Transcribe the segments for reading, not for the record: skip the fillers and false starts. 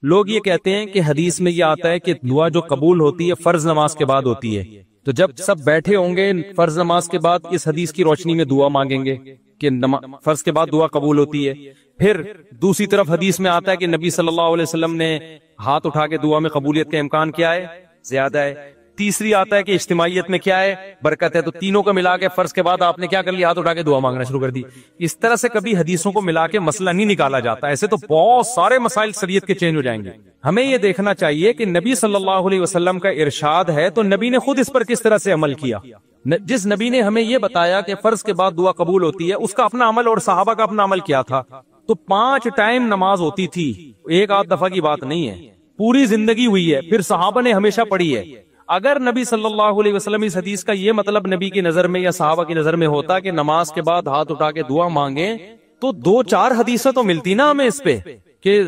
لوگ یہ کہتے ہیں کہ حدیث میں یہ آتا ہے کہ دعا جو قبول ہوتی ہے فرض نماز کے بعد ہوتی ہے، تو جب سب بیٹھے ہوں گے فرض نماز کے بعد اس حدیث کی روشنی میں دعا مانگیں گے کہ فرض کے بعد دعا قبول ہوتی ہے۔ پھر دوسری طرف حدیث میں آتا ہے کہ نبی صلی اللہ علیہ وسلم نے ہاتھ اٹھا کے دعا میں قبولیت کا امکان کیا ہے؟ زیادہ ہے۔ تیسری آتا ہے کہ اجتماعیت میں کیا ہے؟ برکت ہے۔ تو تینوں کو ملا کے فرض کے بعد آپ نے کیا کر لیا؟ ہاتھ اٹھا کے دعا مانگنا شروع کر دی۔ اس طرح سے کبھی حدیثوں کو ملا کے مسئلہ نہیں نکالا جاتا، ایسے تو بہت سارے مسائل شریعت کے چینج ہو جائیں گے۔ ہمیں یہ دیکھنا چاہیے کہ نبی صلی اللہ علیہ وسلم کا ارشاد ہے تو نبی نے خود اس پر کس طرح سے عمل کیا۔ جس نبی نے ہمیں یہ بتایا کہ فرض کے بعد دعا قبول ہوتی ہے، اس کا اپنا عمل اور صحابہ کا اپنا عمل کیا تھا؟ تو 5 ٹائم نماز ہوتی تھی، ایک آدھ دفعہ کی بات نہیں ہے، پوری زندگی ہوئی ہے، پھر صحابہ نے ہمیشہ پڑھی ہے۔ اگر نبی صلی اللہ علیہ وسلم اس حدیث کا یہ مطلب نبی کی نظر میں یا صحابہ کی نظر میں ہوتا کہ نماز کے بعد ہاتھ اٹھا کے دعا مانگیں، تو 2-4 حدیثیں تو ملتی نا ہمیں اس پہ کہ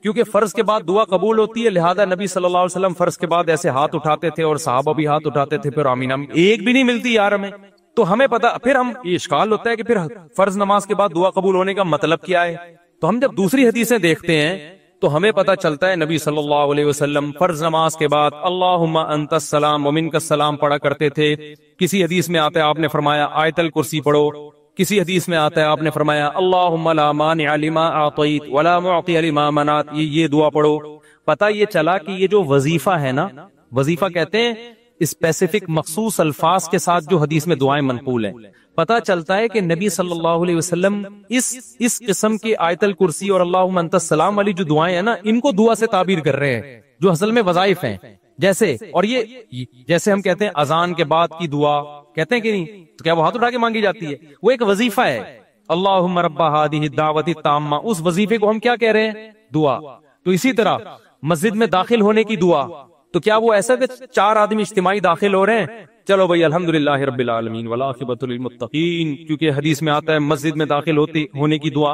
کیونکہ فرض کے بعد دعا قبول ہوتی ہے، لہذا نبی صلی اللہ علیہ وسلم فرض کے بعد ایسے ہاتھ اٹھاتے تھے اور صحابہ بھی ہاتھ اٹھاتے تھے، پھر آمین آمین ایک بھی نہیں ملتی یار ہمیں۔ تو ہمیں پتا، پھر ہم یہ اشکال ہوتا ہے کہ پھر فرض نماز کے بعد دعا قبول ہونے کا مطلب کیا ہے؟ تو ہم جب دوسری حدیثیں دیکھتے ہیں تو ہمیں پتا چلتا ہے نبی صلی اللہ علیہ وسلم فرض نماز کے بعد اللہم انت السلام ومنک السلام پڑھا کرتے تھے۔ کسی حدیث میں آتا ہے آپ نے فرمایا آیت الکرسی پڑھو، کسی حدیث میں آتا ہے آپ نے فرمایا اللہم لا مانع لما اعطیت ولا معطی لما منعت، یہ دعا پڑھو۔ پتا یہ چلا کہ یہ جو وظیفہ ہے نا، وظیفہ کہتے ہیں اسپیسیفک مخصوص الفاظ کے ساتھ جو حدیث میں دعائیں منقول ہیں، پتا چلتا ہے کہ نبی صلی اللہ علیہ وسلم اس قسم کے آیت الکرسی اور اللہم انت السلام والی جو دعائیں ہیں نا، ان کو دعا سے تعبیر کر رہے ہیں جو اصل میں وظائف ہیں۔ جیسے اور یہ جیسے ہم کہتے ہیں اذان کے بعد کی دعا کہتے ہیں کہ نہیں، تو کیا وہ ہاتھ اٹھا کے مانگی جاتی ہے؟ وہ ایک وظیفہ ہے، اللہم رب ہذہ الدعوۃ التامہ، اس وظیفے کو ہم کیا کہہ رہے ہیں؟ دعا۔ تو اسی طرح مسجد میں داخل ہونے کی دعا، تو کیا وہ ایسا کہ 4 آدمی اجتماعی داخل ہو رہے ہیں، چلو بھائی الحمدللہ رب العالمین والعاقبۃ للمتقین، کیونکہ حدیث میں آتا ہے مسجد میں داخل ہونے کی دعا،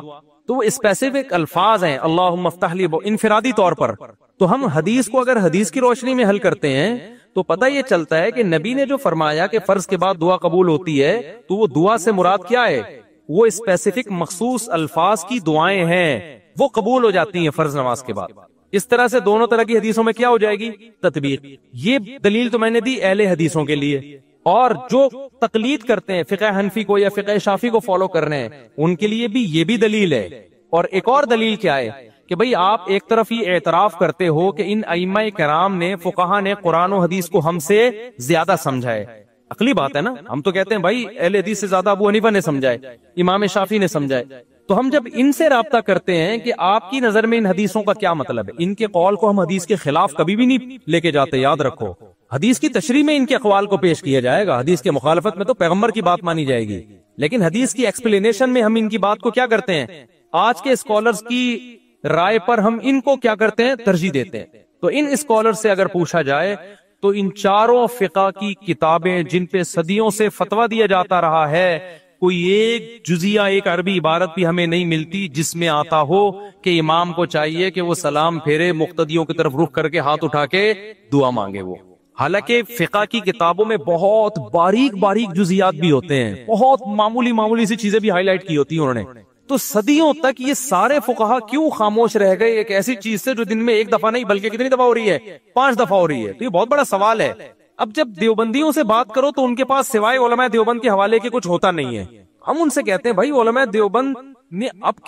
تو وہ اسپیسیفک الفاظ ہیں اللہم افتح لی انفرادی طور پر۔ تو ہم حدیث کو اگر حدیث کی روشنی میں حل کرتے ہیں تو پتہ یہ چلتا ہے کہ نبی نے جو فرمایا کہ فرض کے بعد دعا قبول ہوتی ہے، تو وہ دعا سے مراد کیا ہے؟ وہ اسپیسیفک مخصوص الفاظ کی دعائیں ہیں، وہ قبول ہو جاتی ہیں فرض نماز کے بعد۔ اس طرح سے دونوں طرح کی حدیثوں میں کیا ہو جائے گی؟ تطبیق۔ یہ دلیل تو میں نے دی اہل حدیثوں کے لیے، اور جو تقلید کرتے ہیں فقہ حنفی کو یا فقہ شافعی کو فالو کر رہے ہیں ان کے لیے بھی یہ بھی دلیل ہے۔ اور ایک اور دلیل کیا ہے کہ بھئی آپ ایک طرف یہ اعتراف کرتے ہو کہ ان ائمہ کرام نے، فقہا نے قرآن و حدیث کو ہم سے زیادہ سمجھا ہے، عقلی بات ہے نا، ہم تو کہتے ہیں بھائی اہل حدیث سے زیادہ ابو حنیفہ نے سمجھا ہے، امام شافعی نے سمجھا ہے۔ تو ہم جب ان سے رابطہ کرتے ہیں کہ آپ کی نظر میں ان حدیثوں کا کیا مطلب ہے، ان کے قول کو ہم حدیث کے خلاف کبھی بھی نہیں لے کے جاتے، یاد رکھو۔ حدیث کی تشریح میں ان کے اقوال کو پیش کیا جائے گا، حدیث کے مخالفت میں تو پیغمبر کی بات مانی جائے گی، لیکن حدیث کی ایکسپلینیشن میں ہم ان کی بات کو کیا کرتے ہیں؟ آج کے اسکالرز کی رائے پر ہم ان کو کیا کرتے ہیں؟ ترجیح دیتے ہیں۔ تو ان اسکالر سے اگر پوچھا جائے تو ان چاروں فقہ کی کتابیں جن پہ صدیوں سے فتویٰ دیا جاتا رہا ہے، کوئی ایک جزیہ، ایک عربی عبارت بھی ہمیں نہیں ملتی جس میں آتا ہو کہ امام کو چاہیے کہ وہ سلام پھیرے، مقتدیوں کی طرف رخ کر کے ہاتھ اٹھا کے دعا مانگے وہ۔ حالانکہ فقہ کی کتابوں میں بہت باریک باریک جزیات بھی ہوتے ہیں، بہت معمولی سی چیزیں بھی ہائی لائٹ کی ہوتی ہیں انہوں نے۔ تو صدیوں تک یہ سارے فقہا کیوں خاموش رہ گئے ایک ایسی چیز سے جو دن میں ایک دفعہ نہیں بلکہ کتنی دفعہ ہو رہی ہے؟ 5 دفعہ ہو رہی ہے۔ تو یہ بہت بڑا سوال ہے۔ اب جب دیوبندیوں سے بات کرو تو ان کے پاس سوائے علماء دیوبند کے حوالے کے کچھ ہوتا نہیں ہے۔ ہم ان سے کہتے ہیں بھائی علماء دیوبند نے اب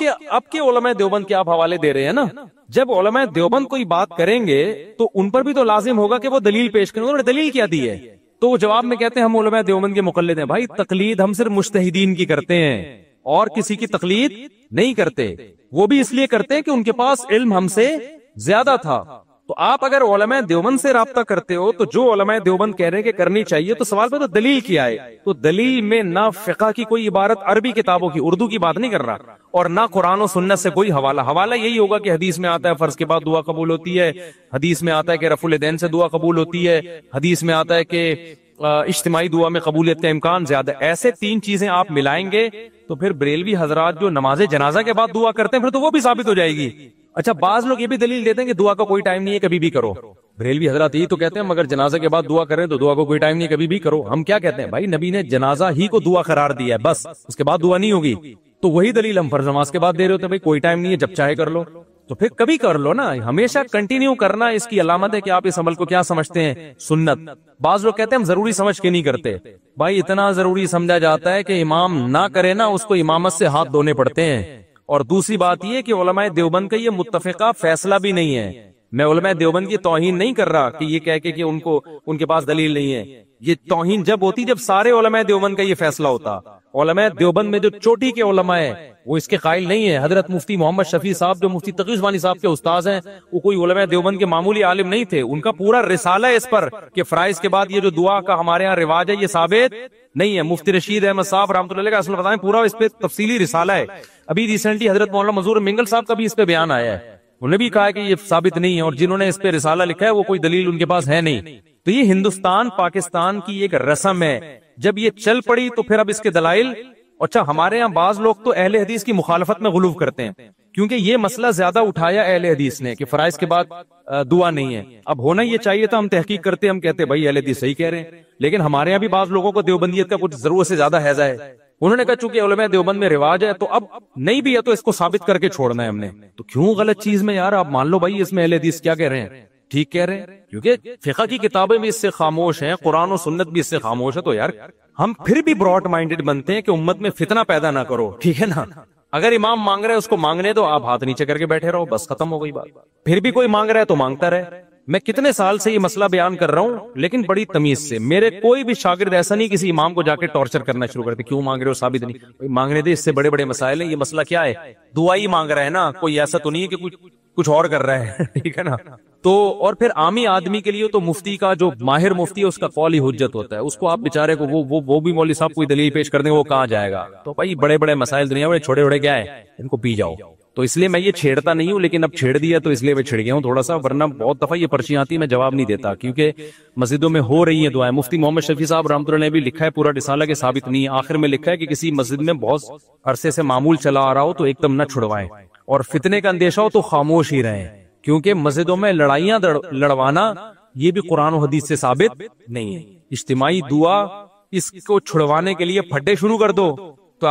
کے علماء دیوبند کے آپ حوالے دے رہے ہیں نا، جب علماء دیوبند کوئی بات کریں گے تو ان پر بھی تو لازم ہوگا کہ وہ دلیل پیش کریں۔ انہوں نے دلیل کیا دی ہے؟ تو وہ جواب میں کہتے ہیں ہم علماء دیوبند کے مقلد ہیں۔ بھائی تقلید ہم صرف مجتہدین کی کرتے ہیں اور کسی کی تقلید نہیں کرتے، وہ بھی اس لیے کرتے کہ ان کے پاس علم ہم سے زیادہ تھا۔ تو آپ اگر علماء دیوبند سے رابطہ کرتے ہو تو جو علماء دیوبند کہہ رہے ہیں کہ کرنی چاہیے، تو سوال پہ تو دلیل کیا ہے؟ تو دلیل میں نہ فقہ کی کوئی عبارت عربی کتابوں کی، اردو کی بات نہیں کر رہا، اور نہ قرآن و سنت سے کوئی حوالہ یہی ہوگا کہ حدیث میں آتا ہے فرض کے بعد دعا قبول ہوتی ہے، حدیث میں آتا ہے کہ رفع الیدین سے دعا قبول ہوتی ہے، حدیث میں آتا ہے کہ اجتماعی دعا میں قبولیت کا امکان زیادہ۔ ایسے 3 چیزیں آپ ملائیں گے تو پھر بریلوی حضرات جو نماز جنازہ کے بعد دعا کرتے ہیں پھر تو وہ بھی ثابت ہو جائے گی۔ اچھا بعض لوگ یہ بھی دلیل دیتے ہیں کہ دعا کا کوئی ٹائم نہیں ہے، کبھی بھی کرو۔ بریلوی حضرات یہی تو کہتے ہیں مگر جنازہ کے بعد دعا کریں تو دعا کو کوئی ٹائم نہیں ہے، کبھی بھی کرو۔ ہم کیا کہتے ہیں بھائی نبی نے جنازہ ہی کو دعا قرار دیا ہے، بس اس کے بعد دعا نہیں ہوگی۔ تو وہی دلیل ہم فرض نماز کے بعد دے رہے ہوتے ہیں، بھائی کوئی ٹائم نہیں ہے جب چاہے کر لو۔ تو پھر کبھی کر لو نا، ہمیشہ کنٹینیو کرنا اس کی علامت ہے کہ آپ اس عمل کو کیا سمجھتے ہیں، سنت۔ بعض لوگ کہتے ہیں ہم ضروری سمجھ کے نہیں کرتے، بھائی اتنا ضروری سمجھا جاتا ہے کہ امام نہ کرے نا اس کو امامت سے ہاتھ دھونے پڑتے ہیں۔ اور دوسری بات یہ کہ علماء دیوبند کا یہ متفقہ فیصلہ بھی نہیں ہے، میں علماء دیوبند کی توہین نہیں کر رہا کہ یہ کہہ کے کہ ان کے پاس دلیل نہیں ہے، یہ توہین جب ہوتی جب سارے علماء دیوبند کا یہ فیصلہ ہوتا۔ علماء دیوبند میں جو چوٹی کے علماء ہیں وہ اس کے قائل نہیں ہے۔ حضرت مفتی محمد شفیع صاحب جو مفتی تقی عثمانی صاحب کے استاذ ہیں، وہ کوئی علماء دیوبند کے معمولی عالم نہیں تھے، ان کا پورا رسالہ ہے اس پر کہ فرائض کے بعد یہ جو دعا کا ہمارے ہاں رواج ہے یہ ثابت نہیں ہے۔ مفتی رشید احمد صاحب رحمۃ اللہ علیہ کا اصل بتائیں پورا اس پہ تفصیلی رسالہ ہے۔ ابھی ریسنٹلی حضرت مولانا منظور منگل صاحب کا بھی اس پہ بیان آیا ہے، انہوں نے بھی کہا کہ یہ ثابت نہیں ہے، اور جنہوں نے اس پہ رسالہ لکھا ہے وہ کوئی دلیل ان کے پاس ہے نہیں۔ تو یہ ہندوستان پاکستان کی ایک رسم ہے، جب یہ چل پڑی تو پھر اب اس کے دلائل۔ اچھا ہمارے ہاں بعض لوگ تو اہل حدیث کی مخالفت میں غلو کرتے ہیں، کیونکہ یہ مسئلہ زیادہ اٹھایا اہل حدیث نے کہ فرائض کے بعد دعا نہیں ہے۔ اب ہونا یہ چاہیے تھا، ہم تحقیق کرتے، ہم کہتے بھائی اہل حدیث صحیح کہہ رہے ہیں، لیکن ہمارے یہاں بھی بعض لوگوں کو دیوبندیت کا کچھ ضرورت سے زیادہ حیضہ ہے۔ انہوں نے کہا چونکہ علماء دیوبند میں رواج ہے تو اب نہیں بھی ہے تو اس کو ثابت کر کے چھوڑنا ہے ہم نے۔ تو کیوں غلط چیز میں یار، آپ مان لو بھائی اس میں اہل حدیث کیا کہہ رہے ہیں، ٹھیک کہہ رہے ہیں، کیونکہ فقہ کی کتابیں بھی اس سے خاموش ہیں، قرآن و سنت بھی اس سے خاموش ہے، تو یار ہم پھر بھی براڈ مائنڈڈ بنتے ہیں کہ امت میں فتنہ پیدا نہ کرو، ٹھیک ہے نا۔ اگر امام مانگ رہے اس کو مانگنے دو، آپ ہاتھ نیچے کر کے بیٹھے رہو، بس ختم ہو گئی بات۔ پھر بھی کوئی مانگ رہا ہے تو مانگتا رہے۔ میں کتنے سال سے یہ مسئلہ بیان کر رہا ہوں لیکن بڑی تمیز سے، میرے کوئی بھی شاگرد ایسا نہیں کسی امام کو جا کے ٹارچر کرنا شروع کرتے، کیوں مانگ رہے ہو ثابت نہیں، مانگنے دے، اس سے بڑے بڑے مسائل ہیں، یہ مسئلہ کیا ہے، دعا ہی مانگ رہا ہے نا، کوئی ایسا تو نہیں ہے کہ کچھ اور کر رہا ہے، ٹھیک ہے نا۔ تو اور پھر عامی آدمی کے لیے تو مفتی کا جو ماہر مفتی ہے اس کا قول ہی حجت ہوتا ہے، اس کو آپ بیچارے کو وہ بھی مولوی صاحب کوئی دلیل پیش کر دیں وہ کہاں جائے گا۔ تو بھائی بڑے بڑے مسائل دنیا میں چھوٹے چھوٹے کیا ہے، ان کو پی جاؤ۔ تو اس لیے میں یہ چھیڑتا نہیں ہوں، لیکن اب چھیڑ دیا تو اس لیے میں چھڑ گیا ہوں تھوڑا سا، ورنہ بہت دفعہ یہ پرچیاں آتی میں جواب نہیں دیتا، کیونکہ مسجدوں میں ہو رہی ہیں دعائیں۔ مفتی محمد شفیع صاحب رحمۃ اللہ نے بھی لکھا ہے پورا رسالہ کہ ثابت نہیں ہے، آخر میں لکھا ہے کہ کسی مسجد میں بہت عرصے سے معمول چلا آ رہا ہو تو ایک دم نہ چھڑوائیں، اور فتنے کا اندیشہ ہو تو خاموش ہی رہیں، کیونکہ مسجدوں میں لڑائیاں لڑوانا یہ بھی قرآن و حدیث سے ثابت نہیں ہے۔ اجتماعی دعا اس کو چھڑوانے کے لیے پھڈے شروع کر دو تو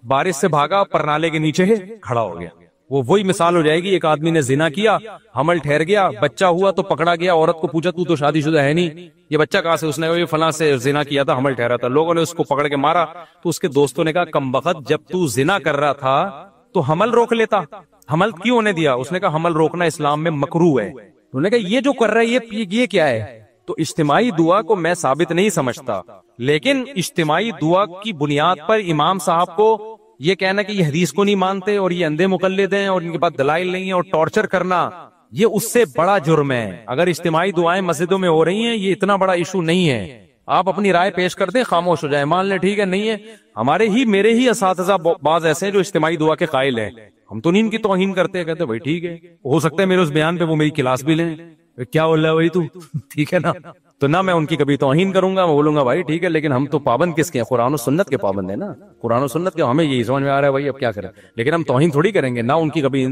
بارش سے بھاگا پرنالے کے نیچے کھڑا ہو گیا، وہی مثال ہو جائے گی۔ ایک آدمی نے زنا کیا، حمل ٹھہر گیا، بچہ ہوا تو پکڑا گیا، عورت کو پوچھا تو شادی شدہ ہے نہیں، یہ بچہ کہاں سے، اس نے کہا یہ فلاں سے زنا کیا تھا، حمل ٹھہرا تھا۔ لوگوں نے اس کو پکڑ کے مارا تو اس کے دوستوں نے کہا کمبخت، جب تو زنا کر رہا تھا تو حمل روک لیتا، حمل کیوں ہونے دیا؟ اس نے کہا حمل روکنا اسلام میں مکروہ ہے۔ انہوں نے کہا یہ جو کر رہا ہے یہ کیا ہے؟ تو اجتماعی دعا کو میں ثابت نہیں سمجھتا، لیکن اجتماعی دعا کی بنیاد پر امام صاحب کو یہ کہنا کہ یہ حدیث کو نہیں مانتے اور یہ اندھے مقلد ہیں اور ان کے پاس دلائل نہیں ہے، اور ٹارچر کرنا یہ اس سے بڑا جرم ہے۔ اگر اجتماعی دعائیں مسجدوں میں ہو رہی ہیں یہ اتنا بڑا ایشو نہیں ہے، آپ اپنی رائے پیش کر دیں، خاموش ہو جائیں، مان لیں ٹھیک ہے نہیں ہے۔ میرے ہی اساتذہ بعض ایسے ہیں جو اجتماعی دعا کے قائل ہیں، ہم تو نہیں ان کی توہین کرتے، کہتے بھائی ٹھیک ہے، ہو سکتا ہے میرے اس بیان پہ وہ میری کلاس بھی لیں، کیا بول رہا ہے وہی تو، ٹھیک ہے نا۔ تو نہ میں ان کی کبھی توہین کروں گا، میں بولوں گا بھائی ٹھیک ہے، لیکن ہم تو پابند کس کے ہیں؟ قرآن و سنت کے پابند ہیں نا، قرآن و سنت کے، ہمیں یہی سمجھ میں آ رہا ہے بھائی اب کیا کریں، لیکن ہم توہین تھوڑی کریں گے، نہ ان کی کبھی،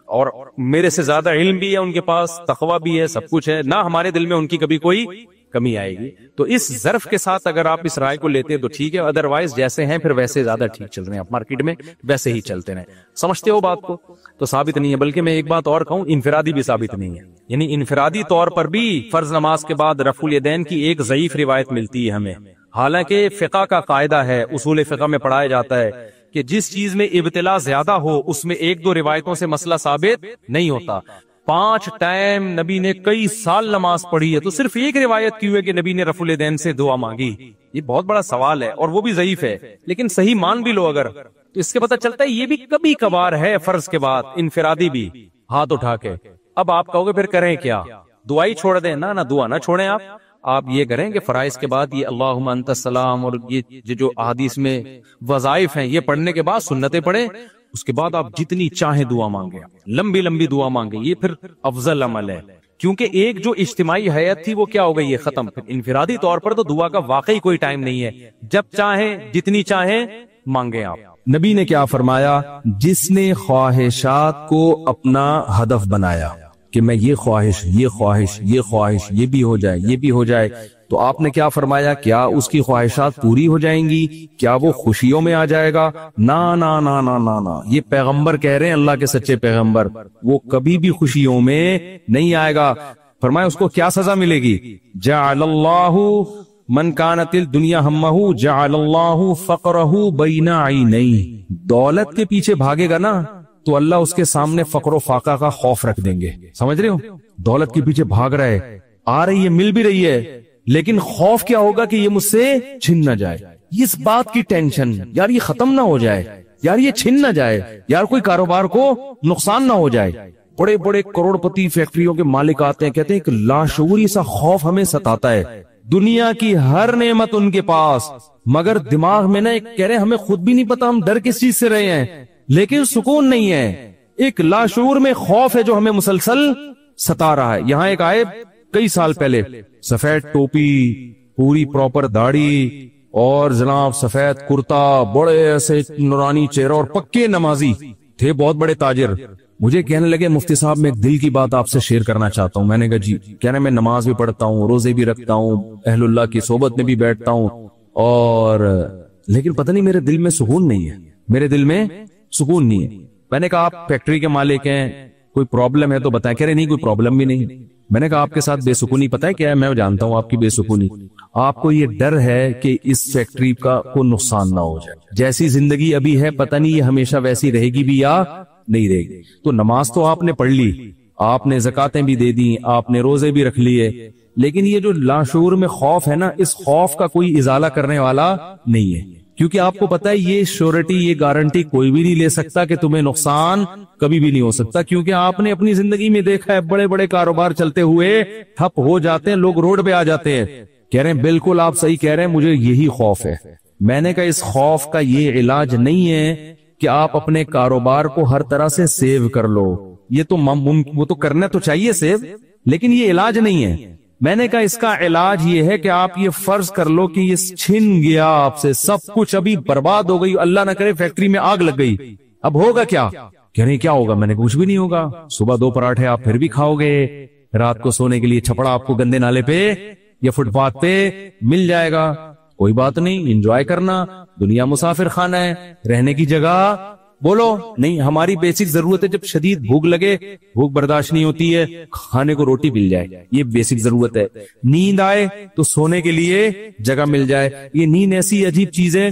اور میرے سے زیادہ علم بھی ہے ان کے پاس، تقویٰ بھی ہے، سب کچھ ہے، نہ ہمارے دل میں ان کی کبھی کوئی کمی آئے گی۔ تو اس ظرف کے ساتھ اگر آپ اس رائے کو لیتے ہیں تو ٹھیک ہے، ادروائز جیسے ہیں پھر ویسے زیادہ ٹھیک چل رہے ہیں، آپ مارکیٹ میں ویسے ہی چلتے رہیں، سمجھتے ہو بات کو؟ تو ثابت نہیں ہے، بلکہ میں ایک بات اور کہوں، انفرادی بھی ثابت نہیں ہے، یعنی انفرادی طور پر بھی فرض نماز کے بعد رفع الیدین کی ایک ضعیف روایت ملتی ہے ہمیں، حالانکہ فقہ کا قاعدہ ہے، اصول فقہ میں پڑھایا جاتا ہے کہ جس چیز میں ابتلا زیادہ ہو اس میں ایک دو روایتوں سے مسئلہ ثابت نہیں ہوتا۔ 5 ٹائم نبی نے کئی سال نماز پڑھی ہے، تو صرف ایک روایت کیوں ہے کہ نبی نے رفع الیدین سے دعا مانگی؟ یہ بہت بڑا سوال ہے، اور وہ بھی ضعیف ہے، لیکن صحیح مان بھی لو اگر، تو اس سے پتہ چلتا ہے یہ بھی کبھی کبھار ہے فرض کے بعد انفرادی بھی ہاتھ اٹھا کے۔ اب آپ کہو گے پھر کریں کیا؟ دعائی چھوڑ دیں؟ نہ دعا نہ چھوڑیں، آپ یہ کریں کہ فرائض کے بعد یہ اللہم انت السلام اور یہ جو احادیث میں وظائف ہیں یہ پڑھنے کے بعد سنتیں پڑھیں، اس کے بعد آپ جتنی چاہیں دعا مانگیں، لمبی لمبی دعا مانگیں، یہ پھر افضل عمل ہے، کیونکہ ایک جو اجتماعی حیات تھی وہ کیا ہو گئی، یہ ختم۔ پھر انفرادی طور پر تو دعا کا واقعی کوئی ٹائم نہیں ہے، جب چاہیں جتنی چاہیں مانگیں آپ۔ نبی نے کیا فرمایا؟ جس نے خواہشات کو اپنا ہدف بنایا، کہ میں یہ خواہش یہ بھی ہو جائے، یہ بھی ہو جائے، تو آپ نے کیا فرمایا؟ کیا اس کی خواہشات پوری ہو جائیں گی؟ کیا وہ خوشیوں میں آ جائے گا؟ نا نا نا نا نا نا، یہ پیغمبر کہہ رہے ہیں، اللہ کے سچے پیغمبر، وہ کبھی بھی خوشیوں میں نہیں آئے گا۔ فرمایا اس کو کیا سزا ملے گی؟ جعل اللہ من کانت الدنیا ہمہ جعل اللہ فقرہ بین عینیہ، دولت کے پیچھے بھاگے گا نا تو اللہ اس کے سامنے فقر و فاقہ کا خوف رکھ دیں گے۔ سمجھ رہے ہو؟ دولت کے پیچھے بھاگ رہا ہے، آ رہی ہے، مل بھی رہی ہے، لیکن خوف کیا ہوگا کہ یہ مجھ سے چھن نہ جائے، اس بات کی ٹینشن، یار یہ ختم نہ ہو جائے، یار یہ چھن نہ جائے، یار کوئی کاروبار کو نقصان نہ ہو جائے۔ بڑے بڑے کروڑ پتی فیکٹریوں کے مالک آتے ہیں، کہتے ہیں کہ لاشعوری سا خوف ہمیں ستاتا ہے، دنیا کی ہر نعمت ان کے پاس، مگر دماغ میں نا ایک کہہ رہے ہیں ہمیں خود بھی نہیں پتا ہم ڈر کس چیز سے رہے ہیں، لیکن سکون نہیں ہے، ایک لاشعور میں خوف ہے جو ہمیں مسلسل ستا رہا ہے۔ یہاں ایک آئے کئی سال پہلے، سفید ٹوپی، پوری پراپر داڑھی، اور جناب سفید کرتا، بڑے ایسے نورانی چہرہ، اور پکے نمازی تھے، بہت بڑے تاجر۔ مجھے کہنے لگے مفتی صاحب میں ایک دل کی بات آپ سے شیئر کرنا چاہتا ہوں۔ میں نے کہا جی۔ کہہ رہے میں نماز بھی پڑھتا ہوں، روزے بھی رکھتا ہوں، اہل اللہ کی صحبت میں بھی بیٹھتا ہوں، اور لیکن پتہ نہیں میرے دل میں سکون نہیں ہے، میرے دل میں سکون نہیں ہے۔ میں نے کہا آپ فیکٹری کے مالک ہیں، کوئی پرابلم ہے تو بتائیں۔ کہہ رہے نہیں کوئی پرابلم بھی نہیں۔ میں نے کہا آپ کے ساتھ بے سکونی پتہ ہے کیا ہے؟ میں جانتا ہوں آپ کی بے سکونی، آپ کو یہ ڈر ہے کہ اس فیکٹری کا کوئی نقصان نہ ہو جائے، جیسی زندگی ابھی ہے پتہ نہیں یہ ہمیشہ ویسی رہے گی بھی یا نہیں رہے گی۔ تو نماز تو آپ نے پڑھ لی، آپ نے زکاتیں بھی دے دی، آپ نے روزے بھی رکھ لیے، لیکن یہ جو لاشعور میں خوف ہے نا، اس خوف کا کوئی ازالہ کرنے والا نہیں ہے، کیونکہ آپ کو پتا ہے یہ شیورٹی، یہ گارنٹی کوئی بھی نہیں لے سکتا کہ تمہیں نقصان کبھی بھی نہیں ہو سکتا، کیونکہ آپ نے اپنی زندگی میں دیکھا ہے بڑے بڑے کاروبار چلتے ہوئے ٹھپ ہو جاتے ہیں، لوگ روڈ پہ آ جاتے ہیں۔ کہہ رہے ہیں بالکل آپ صحیح کہہ رہے ہیں، مجھے یہی خوف ہے۔ میں نے کہا اس خوف کا یہ علاج نہیں ہے کہ آپ اپنے کاروبار کو ہر طرح سے سیو کر لو، یہ تو وہ تو کرنا تو چاہیے سیو، لیکن یہ علاج نہیں ہے۔ میں نے کہا اس کا علاج یہ ہے کہ آپ یہ فرض کر لو کہ یہ چھن گیا آپ سے سب کچھ، ابھی برباد ہو گئی، اللہ نہ کرے فیکٹری میں آگ لگ گئی، اب ہوگا کیا؟ کہہ رہے کیا ہوگا؟ میں نے کچھ بھی نہیں ہوگا، صبح 2 پراٹھے آپ پھر بھی کھاؤ گے، رات کو سونے کے لیے چھپڑا آپ کو گندے نالے پہ یا فٹ پاتھ پہ مل جائے گا، کوئی بات نہیں، انجوائے کرنا، دنیا مسافر خانہ ہے، رہنے کی جگہ بولو نہیں۔ ہماری بیسک ضرورت ہے، جب شدید بھوک لگے، بھوک برداشت نہیں ہوتی ہے، کھانے کو روٹی مل جائے، یہ بیسک ضرورت ہے۔ نیند آئے تو سونے کے لیے جگہ مل جائے، یہ نیند ایسی عجیب چیز ہے،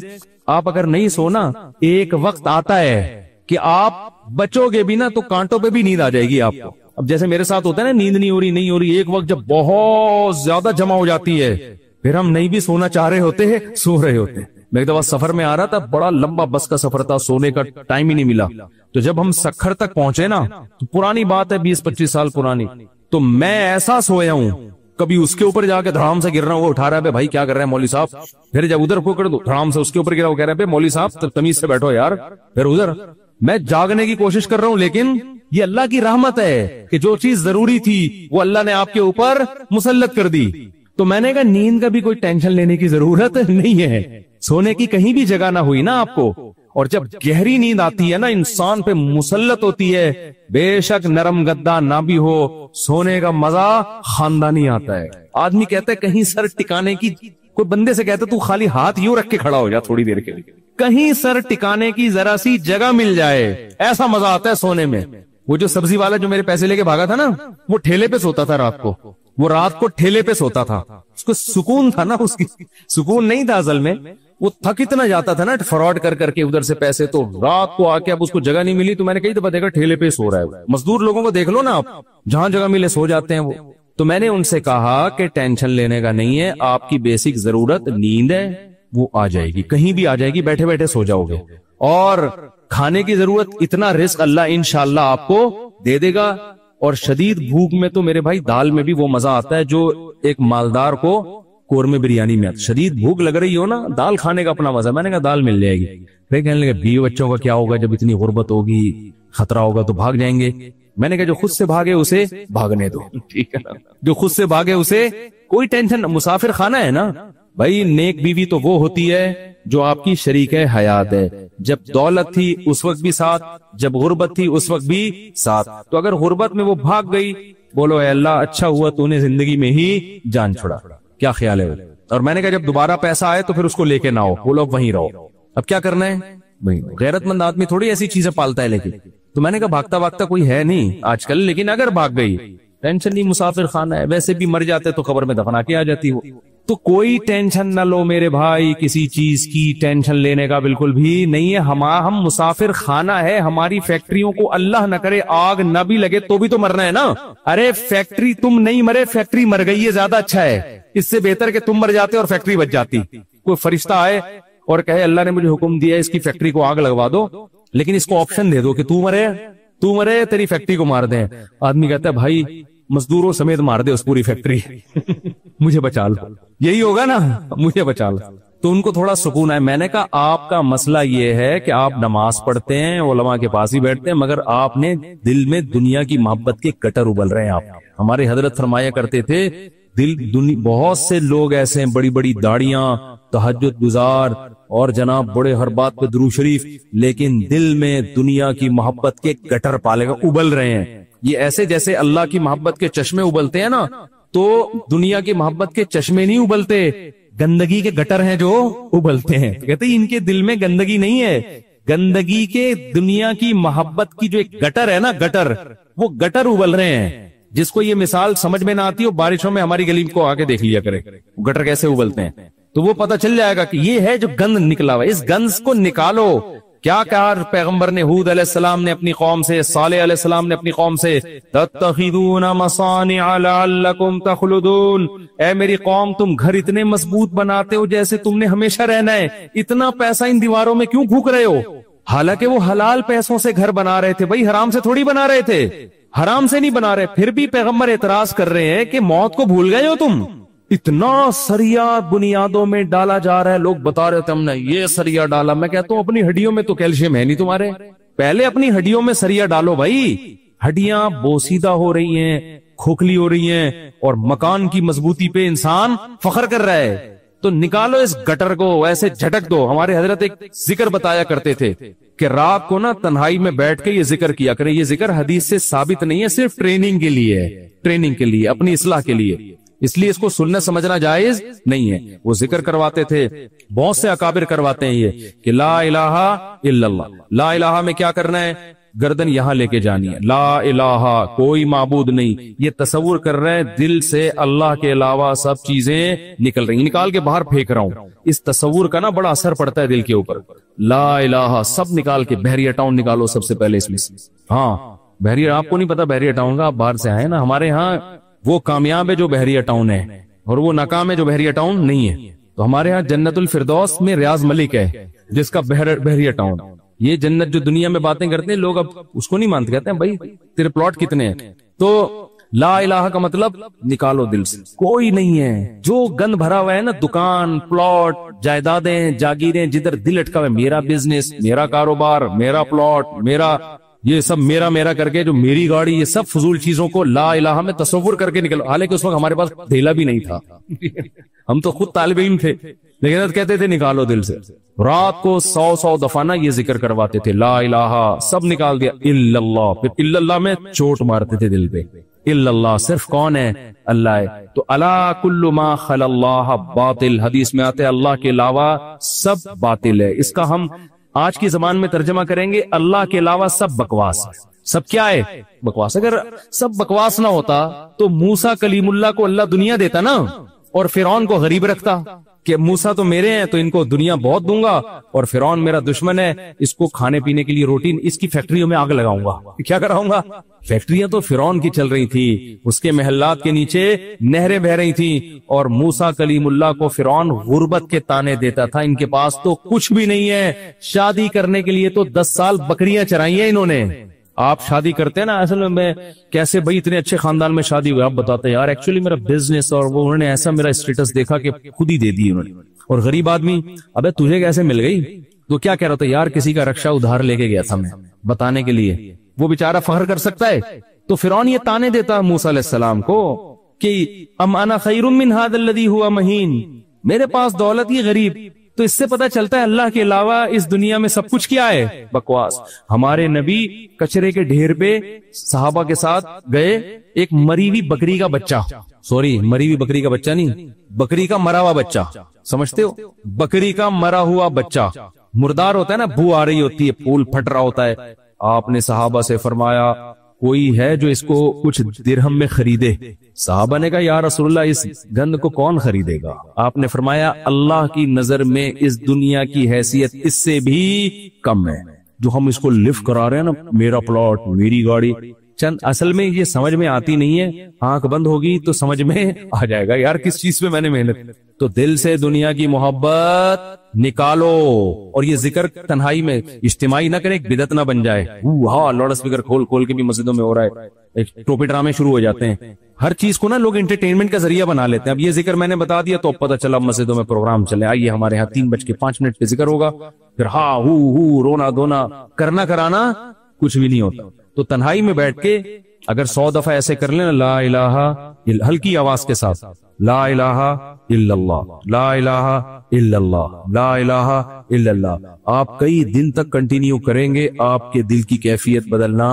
آپ اگر نہیں سونا ایک وقت آتا ہے کہ آپ بچو گے بھی نا تو کانٹوں پہ بھی نیند آ جائے گی آپ کو۔ اب جیسے میرے ساتھ ہوتا ہے نا، نیند نہیں ہو رہی، ایک وقت جب بہت زیادہ جمع ہو جاتی ہے، پھر ہم نہیں بھی سونا چاہ رہے ہوتے ہیں، سو رہے ہوتے ہیں۔ میں ایک دفعہ سفر میں آ رہا تھا، بڑا لمبا بس کا سفر تھا، سونے کا ٹائم ہی نہیں ملا، تو جب ہم سکھر تک پہنچے نا، تو پرانی بات ہے 20-25 سال پرانی، تو میں ایسا سویا ہوں، کبھی اس کے اوپر جا کے دھڑام سے گر رہا ہوں، وہ اٹھا رہا ہے بھائی کیا کر رہے ہیں مولوی صاحب، پھر جب ادھر پکڑ دو دھڑام سے اس کے اوپر گرا، وہ کہہ رہا ہے مولوی صاحب تمیز سے بیٹھو یار، پھر ادھر میں جاگنے کی کوشش کر رہا ہوں، لیکن یہ اللہ کی رحمت ہے کہ جو چیز ضروری تھی وہ اللہ نے آپ کے اوپر مسلط کر دی۔ تو میں نے کہا نیند کا بھی کوئی ٹینشن لینے کی ضرورت نہیں ہے، سونے کی کہیں بھی جگہ نہ ہوئی نا آپ کو، اور جب گہری نیند آتی ہے نا انسان پہ مسلط ہوتی ہے، بے شک نرم گدا نہ بھی ہو، سونے کا مزہ خاندانی آتا ہے۔ آدمی کہتا ہے کہیں سر ٹکانے کی، کوئی بندے سے کہتا ہے تو خالی ہاتھ یوں رکھ کے کھڑا ہو جا تھوڑی دیر کے لیے، کہیں سر ٹکانے کی ذرا سی جگہ مل جائے، ایسا مزہ آتا ہے سونے میں۔ وہ جو سبزی والا جو میرے پیسے لے کے بھاگا تھا نا، وہ ٹھیلے پہ سوتا تھا رات کو، وہ رات کو ٹھیلے پہ سوتا تھا، اس کو سکون تھا نا، اس کی سکون نہیں تھا اصل میں، وہ تھک اتنا جاتا تھا نا فراڈ کر کر کے ادھر سے پیسے، تو رات کو آ کے اب اس کو جگہ نہیں ملی، تو میں نے کئی دفعہ دیکھا ٹھیلے پہ سو رہا ہے۔ مزدور لوگوں کو دیکھ لو نا آپ، جہاں جگہ ملے سو جاتے ہیں وہ۔ تو میں نے ان سے کہا کہ ٹینشن لینے کا نہیں ہے، آپ کی بیسک ضرورت نیند ہے، وہ آ جائے گی، کہیں بھی آ جائے گی، بیٹھے بیٹھے سو جاؤ گے، اور کھانے کی ضرورت اتنا رزق اللہ انشاءاللہ آپ کو دے دے گا۔ اور شدید بھوک میں تو میرے بھائی دال میں بھی وہ مزہ آتا ہے جو ایک مالدار کو قورمے بریانی میں آتا ہے۔ شدید بھوک لگ رہی ہو نا، دال کھانے کا اپنا مزہ، میں نے کہا دال مل جائے گی۔ پھر کہنے لگے بیوی بچوں کا کیا ہوگا، جب اتنی غربت ہوگی خطرہ ہوگا تو بھاگ جائیں گے۔ میں نے کہا جو خود سے بھاگے اسے بھاگنے دو، ٹھیک ہے نا، جو خود سے بھاگے اسے کوئی ٹینشن، مسافر خانہ ہے نا، بھائی نیک بیوی تو وہ ہوتی ہے جو آپ کی شریک حیات ہے، جب دولت تھی اس وقت بھی ساتھ، جب غربت تھی اس وقت بھی ساتھ۔ تو اگر غربت میں وہ بھاگ گئی، بولو اے اللہ اچھا ہوا تو نے زندگی میں ہی جان چھڑا، کیا خیال ہے؟ اور میں نے کہا جب دوبارہ پیسہ آئے تو پھر اس کو لے کے نہ ہو، بولو وہیں رہو۔ اب کیا کرنا ہے؟ غیرت مند آدمی تھوڑی ایسی چیزیں پالتا ہے، لیکن تو میں نے کہا بھاگتا بھاگتا کوئی ہے نہیں آج کل، لیکن اگر بھاگ گئی ٹینشن نہیں، مسافر خانہ ہے، ویسے بھی مر جاتے تو قبر میں دفنا کے آ جاتی ہو۔ تو کوئی ٹینشن نہ لو میرے بھائی، کسی چیز کی ٹینشن لینے کا بالکل بھی نہیں ہے۔ ہم مسافر خانہ ہے، ہماری فیکٹریوں کو اللہ نہ کرے آگ نہ بھی لگے تو بھی تو مرنا ہے نا۔ ارے فیکٹری تم نہیں مرے، فیکٹری مر گئی ہے زیادہ اچھا ہے، اس سے بہتر کہ تم مر جاتے اور فیکٹری بچ جاتی۔ کوئی فرشتہ آئے اور کہے اللہ نے مجھے حکم دیا اس کی فیکٹری کو آگ لگوا دو، لیکن اس کو آپشن دے دو کہ تو مرے تیری فیکٹری کو مار دیں۔ آدمی کہتا ہے بھائی مزدوروں سمیت مار دے اس پوری فیکٹری مجھے بچا لو، یہی ہوگا نا، مجھے بچا لو۔ تو ان کو تھوڑا سکون ہے۔ میں نے کہا آپ کا مسئلہ یہ ہے کہ آپ نماز پڑھتے ہیں، علماء کے پاس ہی بیٹھتے ہیں، مگر آپ نے دل میں دنیا کی محبت کے کٹر ابل رہے ہیں۔ آپ ہمارے حضرت فرمایا کرتے تھے بہت سے لوگ ایسے ہیں، بڑی بڑی داڑیاں، تہجد گزار اور جناب بڑے ہر بات پہ درود شریف، لیکن دل میں دنیا کی محبت کے گٹر پالے گا ابل رہے ہیں۔ یہ ایسے جیسے اللہ کی محبت کے چشمے ابلتے ہیں نا، تو دنیا کی محبت کے چشمے نہیں ابلتے، گندگی کے گٹر ہیں جو ابلتے ہیں۔ کہتے ہیں ان کے دل میں گندگی نہیں ہے، گندگی کے دنیا کی محبت کی جو ایک گٹر ہے نا، گٹر، وہ گٹر ابل رہے ہیں۔ جس کو یہ مثال سمجھ میں نہ آتی ہو، بارشوں میں ہماری گلی کو آ کے دیکھ لیا کرے گٹر کیسے ابلتے ہیں، تو وہ پتہ چل جائے گا کہ یہ ہے جو گند نکلا ہوا، اس گند کو نکالو۔ کیا کہا پیغمبر نے ہود علیہ السلام نے اپنی قوم سے، صالح علیہ السلام نے اپنی قوم سے، تتخذون مصانع لعلکم تخلدون، اے میری قوم تم گھر اتنے مضبوط بناتے ہو جیسے تم نے ہمیشہ رہنا ہے، اتنا پیسہ ان دیواروں میں کیوں پھونک رہے ہو؟ حالانکہ وہ حلال پیسوں سے گھر بنا رہے تھے، بھائی حرام سے تھوڑی بنا رہے تھے، حرام سے نہیں بنا رہے، پھر بھی پیغمبر اعتراض کر رہے ہیں کہ موت کو بھول گئے ہو تم، اتنا سریا بنیادوں میں ڈالا جا رہا ہے، لوگ بتا رہے تھے ہم نے یہ سریا ڈالا، میں کہتا ہوں اپنی ہڈیوں میں تو کیلشیم ہے نہیں تمہارے، پہلے اپنی ہڈیوں میں سریا ڈالو بھائی، ہڈیاں بوسیدہ ہو رہی ہیں، کھوکھلی ہو رہی ہیں، اور مکان کی مضبوطی پہ انسان فخر کر رہا ہے، تو نکالو اس گٹر کو، ایسے جھٹک دو۔ ہمارے حضرت ایک ذکر بتایا کرتے تھے کہ رات کو نا تنہائی میں بیٹھ کے یہ ذکر کیا کریں، یہ ذکر حدیث سے ثابت نہیں ہے، صرف ٹریننگ کے لیے ہے، ٹریننگ کے لیے، اپنی اصلاح کے لیے، اس لیے اس کو سننا سمجھنا جائز نہیں ہے۔ وہ ذکر کرواتے تھے، بہت سے اکابر کرواتے ہیں یہ کہ لا الہ الا اللہ، لا الہ میں کیا کرنا ہے؟ گردن یہاں لے کے جانی ہے، لا الہ کوئی معبود نہیں، یہ تصور کر رہے ہیں دل سے اللہ کے علاوہ سب چیزیں نکل رہی ہیں، نکال کے باہر پھینک رہا ہوں، اس تصور کا نا بڑا اثر پڑتا ہے دل کے اوپر۔ لا الہ سب نکال کے، بحریہ ٹاؤن نکالو سب سے پہلے اس میں سے، ہاں بحریہ، آپ کو نہیں پتا بحریہ ٹاؤن کا، آپ باہر سے آئے نا، ہمارے ہاں وہ کامیاب ہے جو بحریہ ٹاؤن ہے، اور وہ ناکام ہے جو بحریہ ٹاؤن نہیں ہے۔ تو ہمارے ہاں جنت الفردوس میں ریاض ملک ہے جس کا بحریہ ٹاؤن، یہ جنت جو دنیا میں باتیں کرتے ہیں لوگ اب اس کو نہیں مانتے، کہتے ہیں بھائی تیرے پلاٹ کتنے ہیں؟ تو لا الہ کا مطلب نکالو دل سے، کوئی نہیں ہے، جو گند بھرا ہوا ہے نا، دکان، پلاٹ، جائیدادیں، جاگیریں، جدھر دل اٹکا ہوا ہے، میرا بزنس، میرا کاروبار، میرا پلاٹ، میرا یہ سب میرا کر کے، جو میری گاڑی، یہ سب فضول چیزوں کو لا الہ میں تصور کر کے نکلو۔ حالانکہ اس وقت ہمارے پاس دھیلا بھی نہیں تھا ہم تو خود طالب علم تھے، لیکن کہتے تھے نکالو دل سے، رات کو 100 دفعہ نا یہ ذکر کرواتے تھے، لا الہ سب نکال دیا، الا اللہ، پھر الا اللہ میں چوٹ مارتے تھے دل پہ، الا اللہ صرف کون ہے؟ اللہ ہے۔ تو الا کل ما خل اللہ باطل، حدیث میں آتے اللہ کے علاوہ سب باطل ہے۔ اس کا ہم آج کی زبان میں ترجمہ کریں گے، اللہ کے علاوہ سب بکواس ہے۔ سب کیا ہے؟ بکواس۔ اگر سب بکواس نہ ہوتا تو موسیٰ کلیم اللہ کو اللہ دنیا دیتا نا، اور فرعون کو غریب رکھتا کہ موسیٰ تو میرے ہیں تو ان کو دنیا بہت دوں گا، اور فرعون میرا دشمن ہے، اس کو کھانے پینے کے لیے روٹی، اس کی فیکٹریوں میں آگ لگاؤں گا۔ کیا کراؤں گا؟ فیکٹریاں تو فرعون کی چل رہی تھی، اس کے محلات کے نیچے نہریں بہ رہی تھی، اور موسیٰ کلیم اللہ کو فرعون غربت کے تانے دیتا تھا، ان کے پاس تو کچھ بھی نہیں ہے، شادی کرنے کے لیے تو 10 سال بکریاں چرائی ہیں انہوں نے۔ آپ شادی کرتے ہیں نا، اصل میں کیسے بھائی اتنے اچھے خاندان میں شادی ہوئی، آپ بتاتے ہیں یار ایکچولی میرا بزنس، اور وہ انہوں نے ایسا میرا اسٹیٹس دیکھا کہ خود ہی دے دی انہوں نے۔ اور غریب آدمی، ابے تجھے کیسے مل گئی؟ تو کیا کہہ رہا تھا؟ یار کسی کا رکشہ ادھار لے کے گیا تھا میں بتانے کے لیے، وہ بیچارہ فخر کر سکتا ہے؟ تو فرعون یہ تانے دیتا موسیٰ علیہ السلام کو کہ ام انا خیر من ھذا الذی ھوا مہین، میرے پاس دولت یہ غریب. تو اس سے پتہ چلتا ہے اللہ کے علاوہ اس دنیا میں سب کچھ کیا ہے؟ بکواس. ہمارے نبی کچرے کے ڈھیر پہ صحابہ کے ساتھ گئے، ایک مری ہوئی بکری کا بچہ، سوری مری ہوئی بکری کا بچہ نہیں، بکری کا مرا ہوا بچہ، سمجھتے ہو؟ بکری کا مرا ہوا بچہ مردار ہوتا ہے نا، بو آ رہی ہوتی ہے، پھول پھٹ رہا ہوتا ہے. آپ نے صحابہ سے فرمایا کوئی ہے جو اس کو کچھ درہم میں خریدے؟ صحابہ نے کہا یا رسول اللہ اس گند کو کون خریدے گا؟ آپ نے فرمایا اللہ کی نظر میں اس دنیا کی حیثیت اس سے بھی کم ہے. جو ہم اس کو لفٹ کرا رہے ہیں نا، میرا پلاٹ، میری گاڑی، چند اصل میں یہ سمجھ میں آتی نہیں ہے. آنکھ بند ہوگی تو سمجھ میں آ جائے گا یار کس چیز پہ میں نے محنت. تو دل سے دنیا کی محبت نکالو. اور یہ ذکر تنہائی میں اجتماعی نہ کریں، ایک بدعت نہ بن جائے. ہاں لاؤڈ اسپیکر کھول کھول کے بھی مسجدوں میں ہو رہا ہے، ایک ٹوپی ڈرامے شروع ہو جاتے ہیں. ہر چیز کو نا لوگ انٹرٹینمنٹ کا ذریعہ بنا لیتے ہیں. اب یہ ذکر میں نے بتا دیا تو پتہ چلا مسجدوں میں پروگرام چلے، آئیے ہمارے ہاں 3:05 پہ ذکر ہوگا، پھر ہاں ہو رونا دھونا کرنا کرانا کچھ بھی نہیں ہوتا. تو تنہائی میں بیٹھ کے اگر 100 دفعہ ایسے کر لینا، لا الہ، ہلکی آواز کے ساتھ، لا الہ الا اللہ، لا الہ الا اللہ، لا الہ الا اللہ، آپ کئی دن تک کنٹینیو کریں گے، آپ کے دل کی کیفیت بدلنا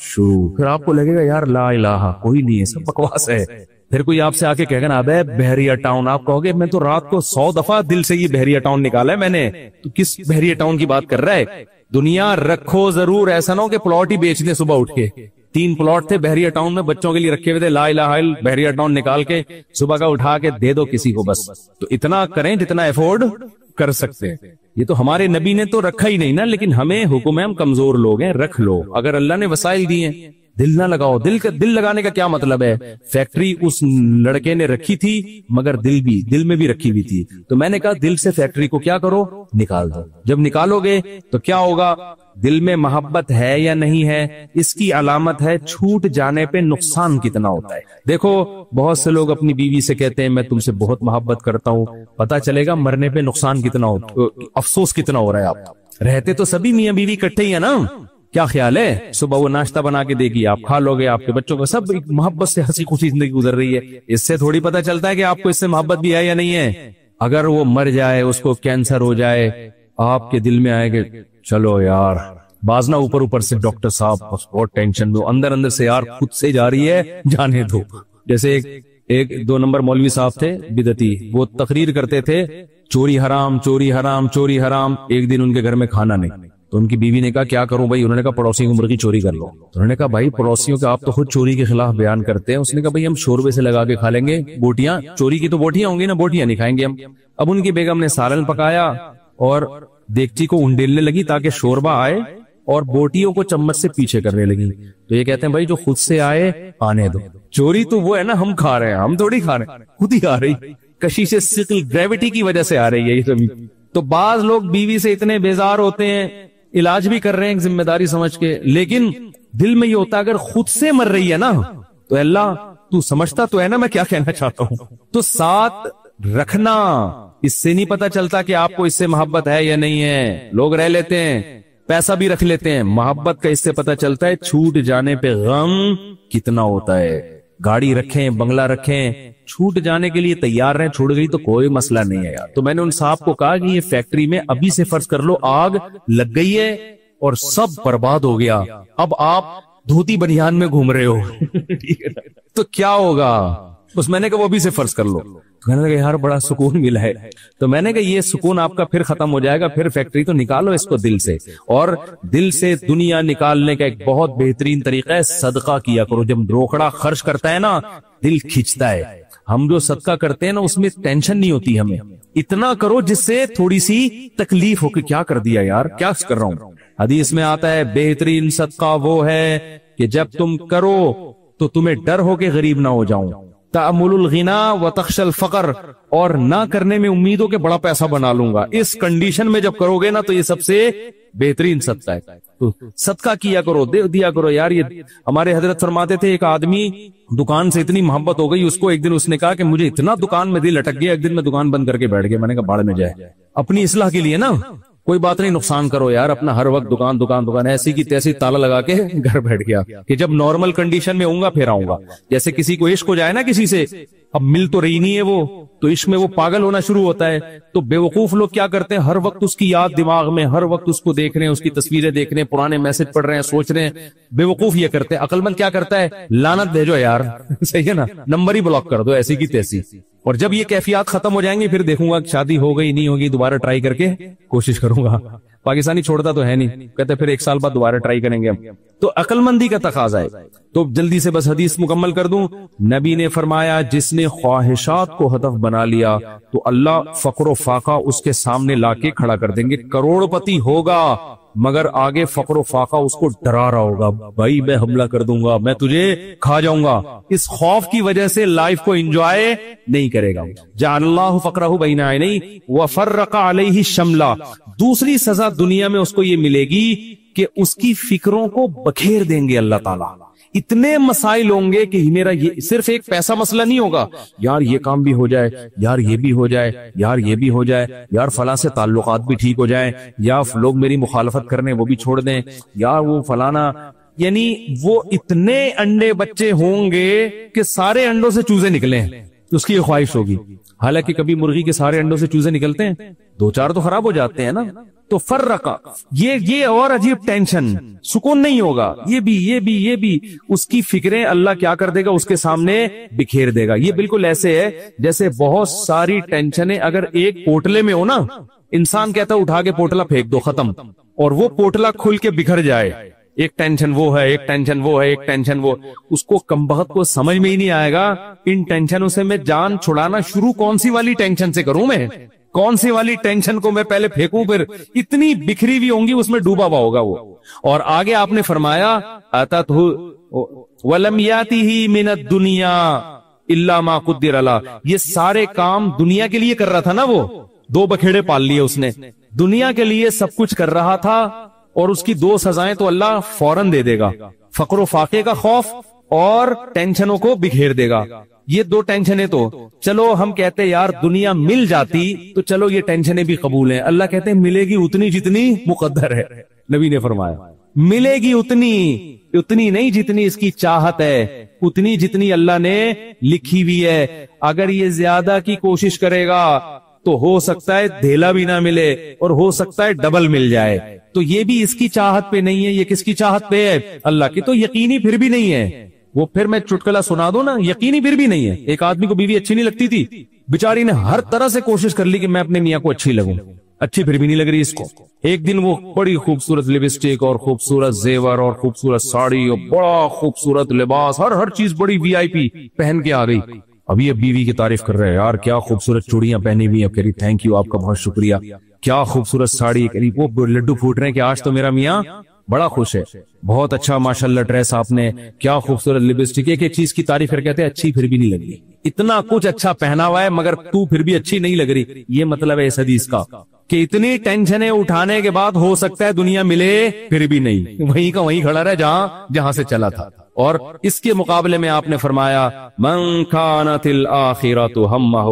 شروع. پھر آپ کو لگے گا یار لا الہ کوئی نہیں ہے، سب بکواس ہے. پھر کوئی آپ سے آ کے کہے گا نا ابے بحریہ ٹاؤن، آپ کہو گے میں تو رات کو 100 دفعہ دل سے یہ بحریہ ٹاؤن نکالا ہے میں نے. تو کس بحریہ ٹاؤن کی بات کر رہا ہے؟ دنیا رکھو ضرور، ایسا نہ ہو کہ پلاٹ ہی بیچ دیں صبح اٹھ کے. 3 پلاٹ تھے بحریہ ٹاؤن میں بچوں کے لیے رکھے ہوئے تھے، لا الہ الا بحریہ ٹاؤن نکال کے صبح کا اٹھا کے دے دو کسی کو بس. تو اتنا کریں جتنا افورڈ کر سکتے ہیں. یہ تو ہمارے نبی نے تو رکھا ہی نہیں نا، لیکن ہمیں حکم ہے، ہم کمزور لوگ ہیں، رکھ لو. اگر اللہ نے وسائل دیے ہیں دل نہ لگاؤ. دل لگانے کا کیا مطلب ہے؟ فیکٹری اس لڑکے نے رکھی تھی مگر دل میں بھی رکھی ہوئی تھی. تو میں نے کہا دل سے فیکٹری کو کیا کرو، نکال دو. جب نکالو گے تو کیا ہوگا؟ دل میں محبت ہے یا نہیں ہے، اس کی علامت ہے چھوٹ جانے پہ نقصان کتنا ہوتا ہے. دیکھو بہت سے لوگ اپنی بیوی سے کہتے ہیں میں تم سے بہت محبت کرتا ہوں، پتا چلے گا مرنے پہ نقصان کتنا ہوتا، افسوس کتنا ہو رہا ہے. آپ رہتے تو سبھی میاں بیوی اکٹھے ہی ہے نا. کیا خیال ہے؟ صبح وہ ناشتہ بنا کے دے گی، آپ کھا لو گے، آپ کے بچوں کو سب محبت سے ہنسی خوشی زندگی گزر رہی ہے. اس سے تھوڑی پتا چلتا ہے کہ آپ کو اس سے محبت بھی ہے یا نہیں ہے. اگر وہ مر جائے، اس کو کینسر ہو جائے، آپ کے دل میں آئے کہ چلو یار بازنا اوپر سے ڈاکٹر صاحب بہت ٹینشن میں، اندر سے یار خود سے جا رہی ہے، جانے دو. جیسے ایک 2 نمبر مولوی صاحب تھے بدعتی، وہ تقریر کرتے تھے چوری حرام چوری حرام چوری حرام. ایک دن ان کے گھر میں کھانا نہیں تو ان کی بیوی نے کہا کیا کروں بھائی؟ انہوں نے کہا پڑوسیوں کی مرغی چوری کر لو. انہوں نے کہا بھائی پڑوسیوں کے آپ تو خود چوری کے خلاف بیان کرتے ہیں. اس نے کہا بھائی ہم شوربے سے لگا کے کھا لیں گے بوٹیاں، چوری کی تو بوٹیاں ہوں گی نا، بوٹیاں نہیں کھائیں گے ہم. اب ان کی بیگم نے سالن پکایا اور دیگچی کو انڈیلنے لگی تاکہ شوربہ آئے اور بوٹیوں کو چمچ سے پیچھے کرنے لگی. تو یہ کہتے ہیں بھائی جو خود سے آئے آنے دو. چوری تو وہ ہے نا ہم کھا رہے ہیں، ہم تھوڑی کھا رہے ہیں، خود ہی آ رہی، کشش ثقل گریوٹی کی وجہ سے آ رہی ہے یہ سب. تو بعض لوگ بیوی سے اتنے بیزار ہوتے ہیں، علاج بھی کر رہے ہیں ذمہ داری سمجھ کے، لیکن دل میں یہ ہوتا ہے اگر خود سے مر رہی ہے نا تو اللہ تو سمجھتا تو ہے نا میں کیا کہنا چاہتا ہوں. تو ساتھ رکھنا، اس سے نہیں پتا چلتا کہ آپ کو اس سے محبت ہے یا نہیں ہے. لوگ رہ لیتے ہیں، پیسہ بھی رکھ لیتے ہیں، محبت کا اس سے پتا چلتا ہے چھوٹ جانے پہ غم کتنا ہوتا ہے. گاڑی رکھیں، بنگلہ رکھیں، چھوٹ جانے کے لیے تیار رہیں، چھوٹ گئی تو کوئی مسئلہ نہیں ہے یار. تو میں نے ان صاحب کو کہا کہ یہ فیکٹری میں ابھی سے فرض کر لو آگ لگ گئی ہے اور سب برباد ہو گیا، اب آپ دھوتی بنیان میں گھوم رہے ہو تو کیا ہوگا؟ اس میں نے کہا وہ ابھی سے فرض کر لو. کہنے لگا یار بڑا سکون ملا ہے. تو میں نے کہا یہ سکون آپ کا پھر ختم ہو جائے گا، پھر فیکٹری تو نکالو اس کو دل سے. اور دل سے دنیا نکالنے کا ایک بہت بہترین طریقہ ہے صدقہ کیا کرو. جب روکڑا خرچ کرتا ہے نا دل کھینچتا ہے. ہم جو صدقہ کرتے ہیں نا اس میں ٹینشن نہیں ہوتی ہمیں. اتنا کرو جس سے تھوڑی سی تکلیف ہو کہ کیا کر دیا یار، کیا کر رہا ہوں. حدیث میں آتا ہے بہترین صدقہ وہ ہے کہ جب تم کرو تو تمہیں ڈر ہو کہ غریب نہ ہو جاؤں. تأمل الغنا وتخشى الفقر، اور نہ کرنے میں امید ہو کہ بڑا پیسہ بنا لوں گا. اس کنڈیشن میں جب کرو گے نا تو یہ سب سے بہترین صدقہ ہے. تو صدقہ کیا کرو، دیا کرو یار. یہ ہمارے حضرت فرماتے تھے ایک آدمی دکان سے اتنی محبت ہو گئی اس کو، ایک دن اس نے کہا کہ مجھے اتنا دکان میں دل اٹک گیا، ایک دن میں دکان بند کر کے بیٹھ گیا. میں نے کہا باڑ میں جائے، اپنی اصلاح کے لیے نا کوئی بات نہیں نقصان کرو یار اپنا، ہر وقت دکان دکان دکان، ایسی کی تیسی تالا لگا کے گھر بیٹھ گیا کہ جب نارمل کنڈیشن میں ہوں گا پھر آؤں گا. جیسے کسی کو عشق ہو جائے نا کسی سے، اب مل تو رہی نہیں ہے وہ، تو عشق میں وہ پاگل ہونا شروع ہوتا ہے. تو بے وقوف لوگ کیا کرتے ہیں، ہر وقت اس کی یاد دماغ میں، ہر وقت اس کو دیکھ رہے ہیں، اس کی تصویریں دیکھ رہے ہیں، پرانے میسج پڑھ رہے ہیں، سوچ رہے ہیں. بے وقوف یہ کرتے ہیں. عقل مند کیا کرتا ہے، لعنت بھیجو یار صحیح ہے نا، نمبر ہی بلاک کر دو ایسی کی تیسی. اور جب یہ کیفیات ختم ہو جائیں گے پھر دیکھوں گا شادی ہو گئی نہیں ہوگی، دوبارہ ٹرائی کر کے کوشش کروں گا. پاکستانی چھوڑتا تو ہے نہیں، کہتے پھر 1 سال بعد دوبارہ ٹرائی کریں گے ہم. تو عقل مندی کا تقاضا ہے. تو جلدی سے بس حدیث مکمل کر دوں. نبی نے فرمایا جس نے خواہشات کو ہدف بنا لیا تو اللہ فقر و فاقہ اس کے سامنے لا کے کھڑا کر دیں گے. کروڑ پتی ہوگا مگر آگے فقر و فاقہ اس کو ڈرا رہا ہوگا، بھائی میں حملہ کر دوں گا، میں تجھے کھا جاؤں گا. اس خوف کی وجہ سے لائف کو انجوائے نہیں کرے گا. جعل اللہ فقرہ بین عینیہ وفرق علیہ شملہ. دوسری سزا دنیا میں اس کو یہ ملے گی کہ اس کی فکروں کو بکھیر دیں گے اللہ تعالیٰ. اتنے مسائل ہوں گے کہ میرا یہ صرف ایک پیسہ مسئلہ نہیں ہوگا، یار یہ کام بھی ہو جائے، یار یہ بھی ہو جائے، یار یہ بھی ہو جائے، یار فلاں سے تعلقات بھی ٹھیک ہو جائیں، یا لوگ میری مخالفت کرنے وہ بھی چھوڑ دیں، یار وہ فلانا. یعنی وہ اتنے انڈے بچے ہوں گے کہ سارے انڈوں سے چوزے نکلیں، اس کی یہ خواہش ہوگی. حالانکہ کبھی مرغی کے سارے انڈوں سے چوزے نکلتے ہیں، 2-4 تو خراب ہو جاتے ہیں نا. تو فرقہ یہ اور عجیب ٹینشن، سکون نہیں ہوگا. یہ بھی اس کی فکریں اللہ کیا کر دے گا، اس کے سامنے بکھیر دے گا. یہ بالکل ایسے ہے جیسے بہت ساری ٹینشنیں اگر ایک پوٹلے میں ہو نا، انسان کہتا ہے اٹھا کے پوٹلا پھینک دو ختم، اور وہ پوٹلا کھل کے بکھر جائے. ایک ٹینشن وہ ہے، ایک ٹینشن وہ ہے، ایک ٹینشن وہ. اس کو کمبخت کو سمجھ میں ہی نہیں آئے گا ان ٹینشنوں سے میں جان چھڑانا شروع کون سی والی ٹینشن سے کروں، میں کون سی والی ٹینشن کو میں پہلے پھینکوں، پھر اتنی بکھری ہوئی ہوں گی اس میں ڈوبا ہوا ہوگا وہ. اور آگے آپ نے فرمایا اتتہ ولم یاتہ من الدنیا الا ما قدر له. یہ سارے کام دنیا کے لیے کر رہا تھا نا، وہ 2 بکھیڑے پال لیے اس نے، دنیا کے لیے سب کچھ کر رہا تھا، اور اس کی 2 سزائیں تو اللہ فوراً دے دے گا، فقر و فاقے کا خوف اور ٹینشنوں کو بکھیر دے گا. یہ 2 ٹینشنیں تو چلو ہم کہتے یار دنیا مل جاتی تو چلو یہ ٹینشنیں بھی قبول ہیں. اللہ کہتے ہیں ملے گی اتنی جتنی مقدر ہے. نبی نے فرمایا ملے گی اتنی نہیں جتنی اس کی چاہت ہے، اتنی جتنی اللہ نے لکھی ہوئی ہے. اگر یہ زیادہ کی کوشش کرے گا تو ہو سکتا ہے دھیلا بھی نہ ملے، اور ہو سکتا ہے ڈبل مل جائے. تو یہ بھی اس کی چاہت پہ نہیں ہے، یہ کس کی چاہت پہ ہے، اللہ کی. تو یقینی پھر بھی نہیں ہے وہ. پھر میں چٹکلا سنا دوں نا، یقینی پھر بھی نہیں ہے. ایک آدمی کو بیوی اچھی نہیں لگتی تھی، بیچاری نے ہر طرح سے کوشش کر لی کہ میں اپنے میاں کو اچھی لگوں، اچھی پھر بھی نہیں لگ رہی اس کو. ایک دن وہ بڑی خوبصورت لپسٹک اور خوبصورت زیور اور خوبصورت ساڑی اور بڑا خوبصورت لباس، ہر چیز بڑی VIP پہن کے آ گئی. ابھی اب بیوی کی تعریف کر رہے ہیں، یار کیا خوبصورت چوڑیاں پہنی ہوئی ہیں. کہہ رہی تھینک یو، آپ کا بہت شکریہ، کیا خوبصورت ساڑی. کہہ رہی وہ لڈو پھوٹ رہے ہیں کہ آج تو میرا میاں بڑا خوش ہے، بہت اچھا ماشاءاللہ ڈریس آپ نے، کیا خوبصورت لپسٹک. ایک چیز کی تعریف کر کہتے ہیں اچھی پھر بھی نہیں لگ رہی. اتنا کچھ اچھا پہنا ہوا ہے مگر تو پھر بھی اچھی نہیں لگ رہی. یہ مطلب ہے اس حدیث کا کہ اتنی ٹینشنیں اٹھانے کے بعد ہو سکتا ہے دنیا ملے پھر بھی نہیں، وہیں کا وہیں کھڑا رہے جہاں سے چلا تھا. اور اس کے مقابلے میں آپ نے فرمایا من کانت الآخرۃ ہمہ،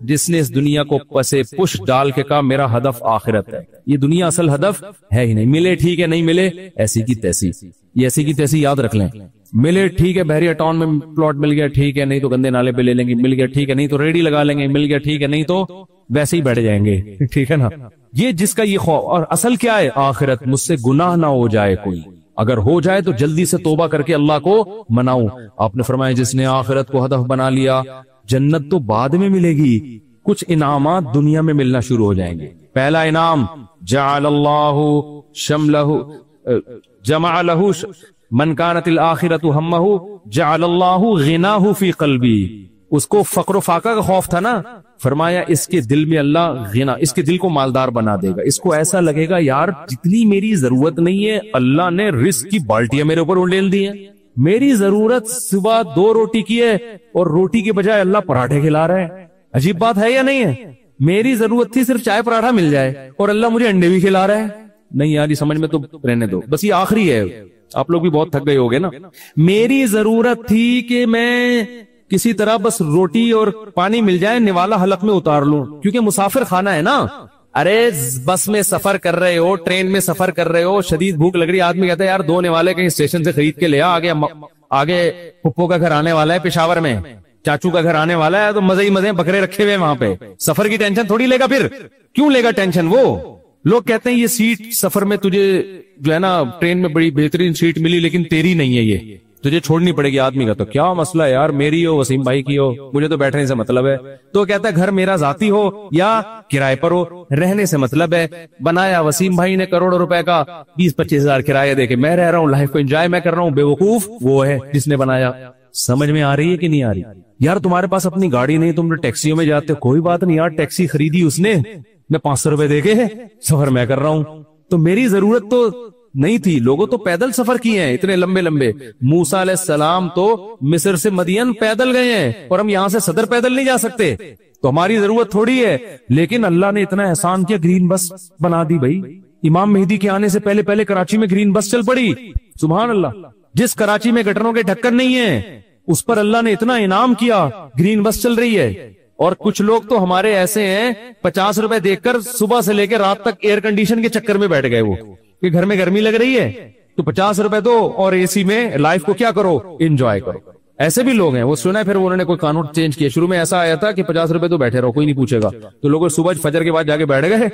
جس نے اس دنیا کو پسے پش ڈال کے کہا میرا ہدف آخرت ہے. یہ دنیا اصل ہدف ہے ہی نہیں. ملے ٹھیک ہے، نہیں ملے ایسی کی تیسی. یہ ایسی کی تیسی یاد رکھ لیں. ملے ٹھیک ہے، بحریہ ٹاؤن میں پلاٹ مل گیا ٹھیک ہے، نہیں تو گندے نالے پہ لے لیں گے، مل گیا ٹھیک ہے، نہیں تو ریڈی لگا لیں گے، مل گیا ٹھیک ہے، نہیں تو ویسے ہی بیٹھ جائیں گے. ٹھیک ہے نا. یہ جس کا یہ خوف، اور اصل کیا ہے آخرت، مجھ سے گناہ نہ ہو جائے کوئی، اگر ہو جائے تو جلدی سے توبہ کر کے اللہ کو مناؤں. آپ نے فرمایا جس نے آخرت کو ہدف بنا لیا، جنت تو بعد میں ملے گی، کچھ انعامات دنیا میں ملنا شروع ہو جائیں گے. پہلا انعام جعل اللہ شملہ جمع لہ من کانت الآخرۃ ہمہ جعل اللہ غناہ فی قلبی. اس کو فقر و فاقہ کا خوف تھا نا، فرمایا اس کے دل میں اللہ غنا، اس کے دل کو مالدار بنا دے گا. اس کو ایسا لگے گا یار جتنی میری ضرورت نہیں ہے اللہ نے رزق کی بالٹیاں میرے اوپر اڑیل دی ہیں. میری ضرورت صبح 2 روٹی کی ہے اور روٹی کے بجائے اللہ پراٹھے کھلا رہا ہے. عجیب بات ہے یا نہیں ہے؟ میری ضرورت تھی صرف چائے پراٹھا مل جائے اور اللہ مجھے انڈے بھی کھلا رہا ہے. نہیں یار یہ سمجھ میں تو رہنے دو، بس یہ آخری ہے. آپ لوگ بھی بہت تھک گئے ہوگے نا. میری ضرورت تھی کہ میں کسی طرح بس روٹی اور پانی مل جائے، نوالا حلق میں اتار لوں، کیونکہ مسافر خانہ ہے نا. ارے بس میں سفر کر رہے ہو, ٹرین میں سفر کر رہے ہو, شدید بھوک لگ رہی ہے, آدمی کہتا ہے یار دھونے والے کہیں اسٹیشن سے خرید کے لے آگے پھپھو کا گھر آنے والا ہے پشاور میں, چاچو کا گھر آنے والا ہے, تو مزے ہی مزے بکرے رکھے ہوئے وہاں پہ, سفر کی ٹینشن تھوڑی لے گا, پھر کیوں لے گا ٹینشن وہ. لوگ کہتے ہیں یہ سیٹ سفر میں تجھے جو ہے نا ٹرین میں بڑی بہترین سیٹ ملی لیکن تیری نہیں ہے, یہ تجھے چھوڑنی پڑے گی. آدمی کا تو کیا مسئلہ ہے یار, میری ہو وسیم بھائی کی ہو, مجھے تو بیٹھنے سے مطلب ہے. تو کہتا ہے گھر میرا ذاتی ہو یا کرائے پر ہو, رہنے سے مطلب ہے. بنایا وسیم بھائی نے کروڑوں روپے کا, 20-25 ہزار کرایہ دے کے میں رہ رہا ہوں, لائف کو انجوائے میں کر رہا ہوں. بیوقوف وہ ہے جس نے بنایا. سمجھ میں آ رہی ہے کہ نہیں آ رہی؟ یار تمہارے پاس اپنی گاڑی نہیں, تم نے ٹیکسیوں میں جاتے ہو, کوئی بات نہیں یار, ٹیکسی خریدی اس نے, میں 500 روپے دے کے سفر میں کر رہا ہوں, تو میری ضرورت تو نہیں تھی. لوگوں تو پیدل سفر کیے ہیں اتنے لمبے لمبے. موسیٰ علیہ السلام تو مصر سے مدین پیدل گئے ہیں, اور ہم یہاں سے صدر پیدل نہیں جا سکتے, تو ہماری ضرورت تھوڑی ہے. لیکن اللہ نے اتنا احسان کیا, گرین بس بنا دی بھائی. امام مہدی کے آنے سے پہلے کراچی میں گرین بس چل پڑی. سبحان اللہ. جس کراچی میں گٹروں کے ڈھکن نہیں ہے اس پر اللہ نے اتنا انعام کیا, گرین بس چل رہی ہے. اور کچھ لوگ تو ہمارے ایسے ہیں 50 روپے دیکھ کر صبح سے لے کے رات تک ایئر کنڈیشن کے چکر میں بیٹھ گئے, وہ کہ گھر میں گرمی لگ رہی ہے تو 50 روپے دو اور اے سی میں لائف کو کیا کرو, انجوائے کرو. ایسے بھی لوگ ہیں, وہ سنا ہے پھر انہوں نے کوئی قانون چینج کیا. شروع میں ایسا آیا تھا کہ 50 روپے تو بیٹھے رہو, کوئی نہیں پوچھے گا, تو لوگ صبح فجر کے بعد جا کے بیٹھ گئے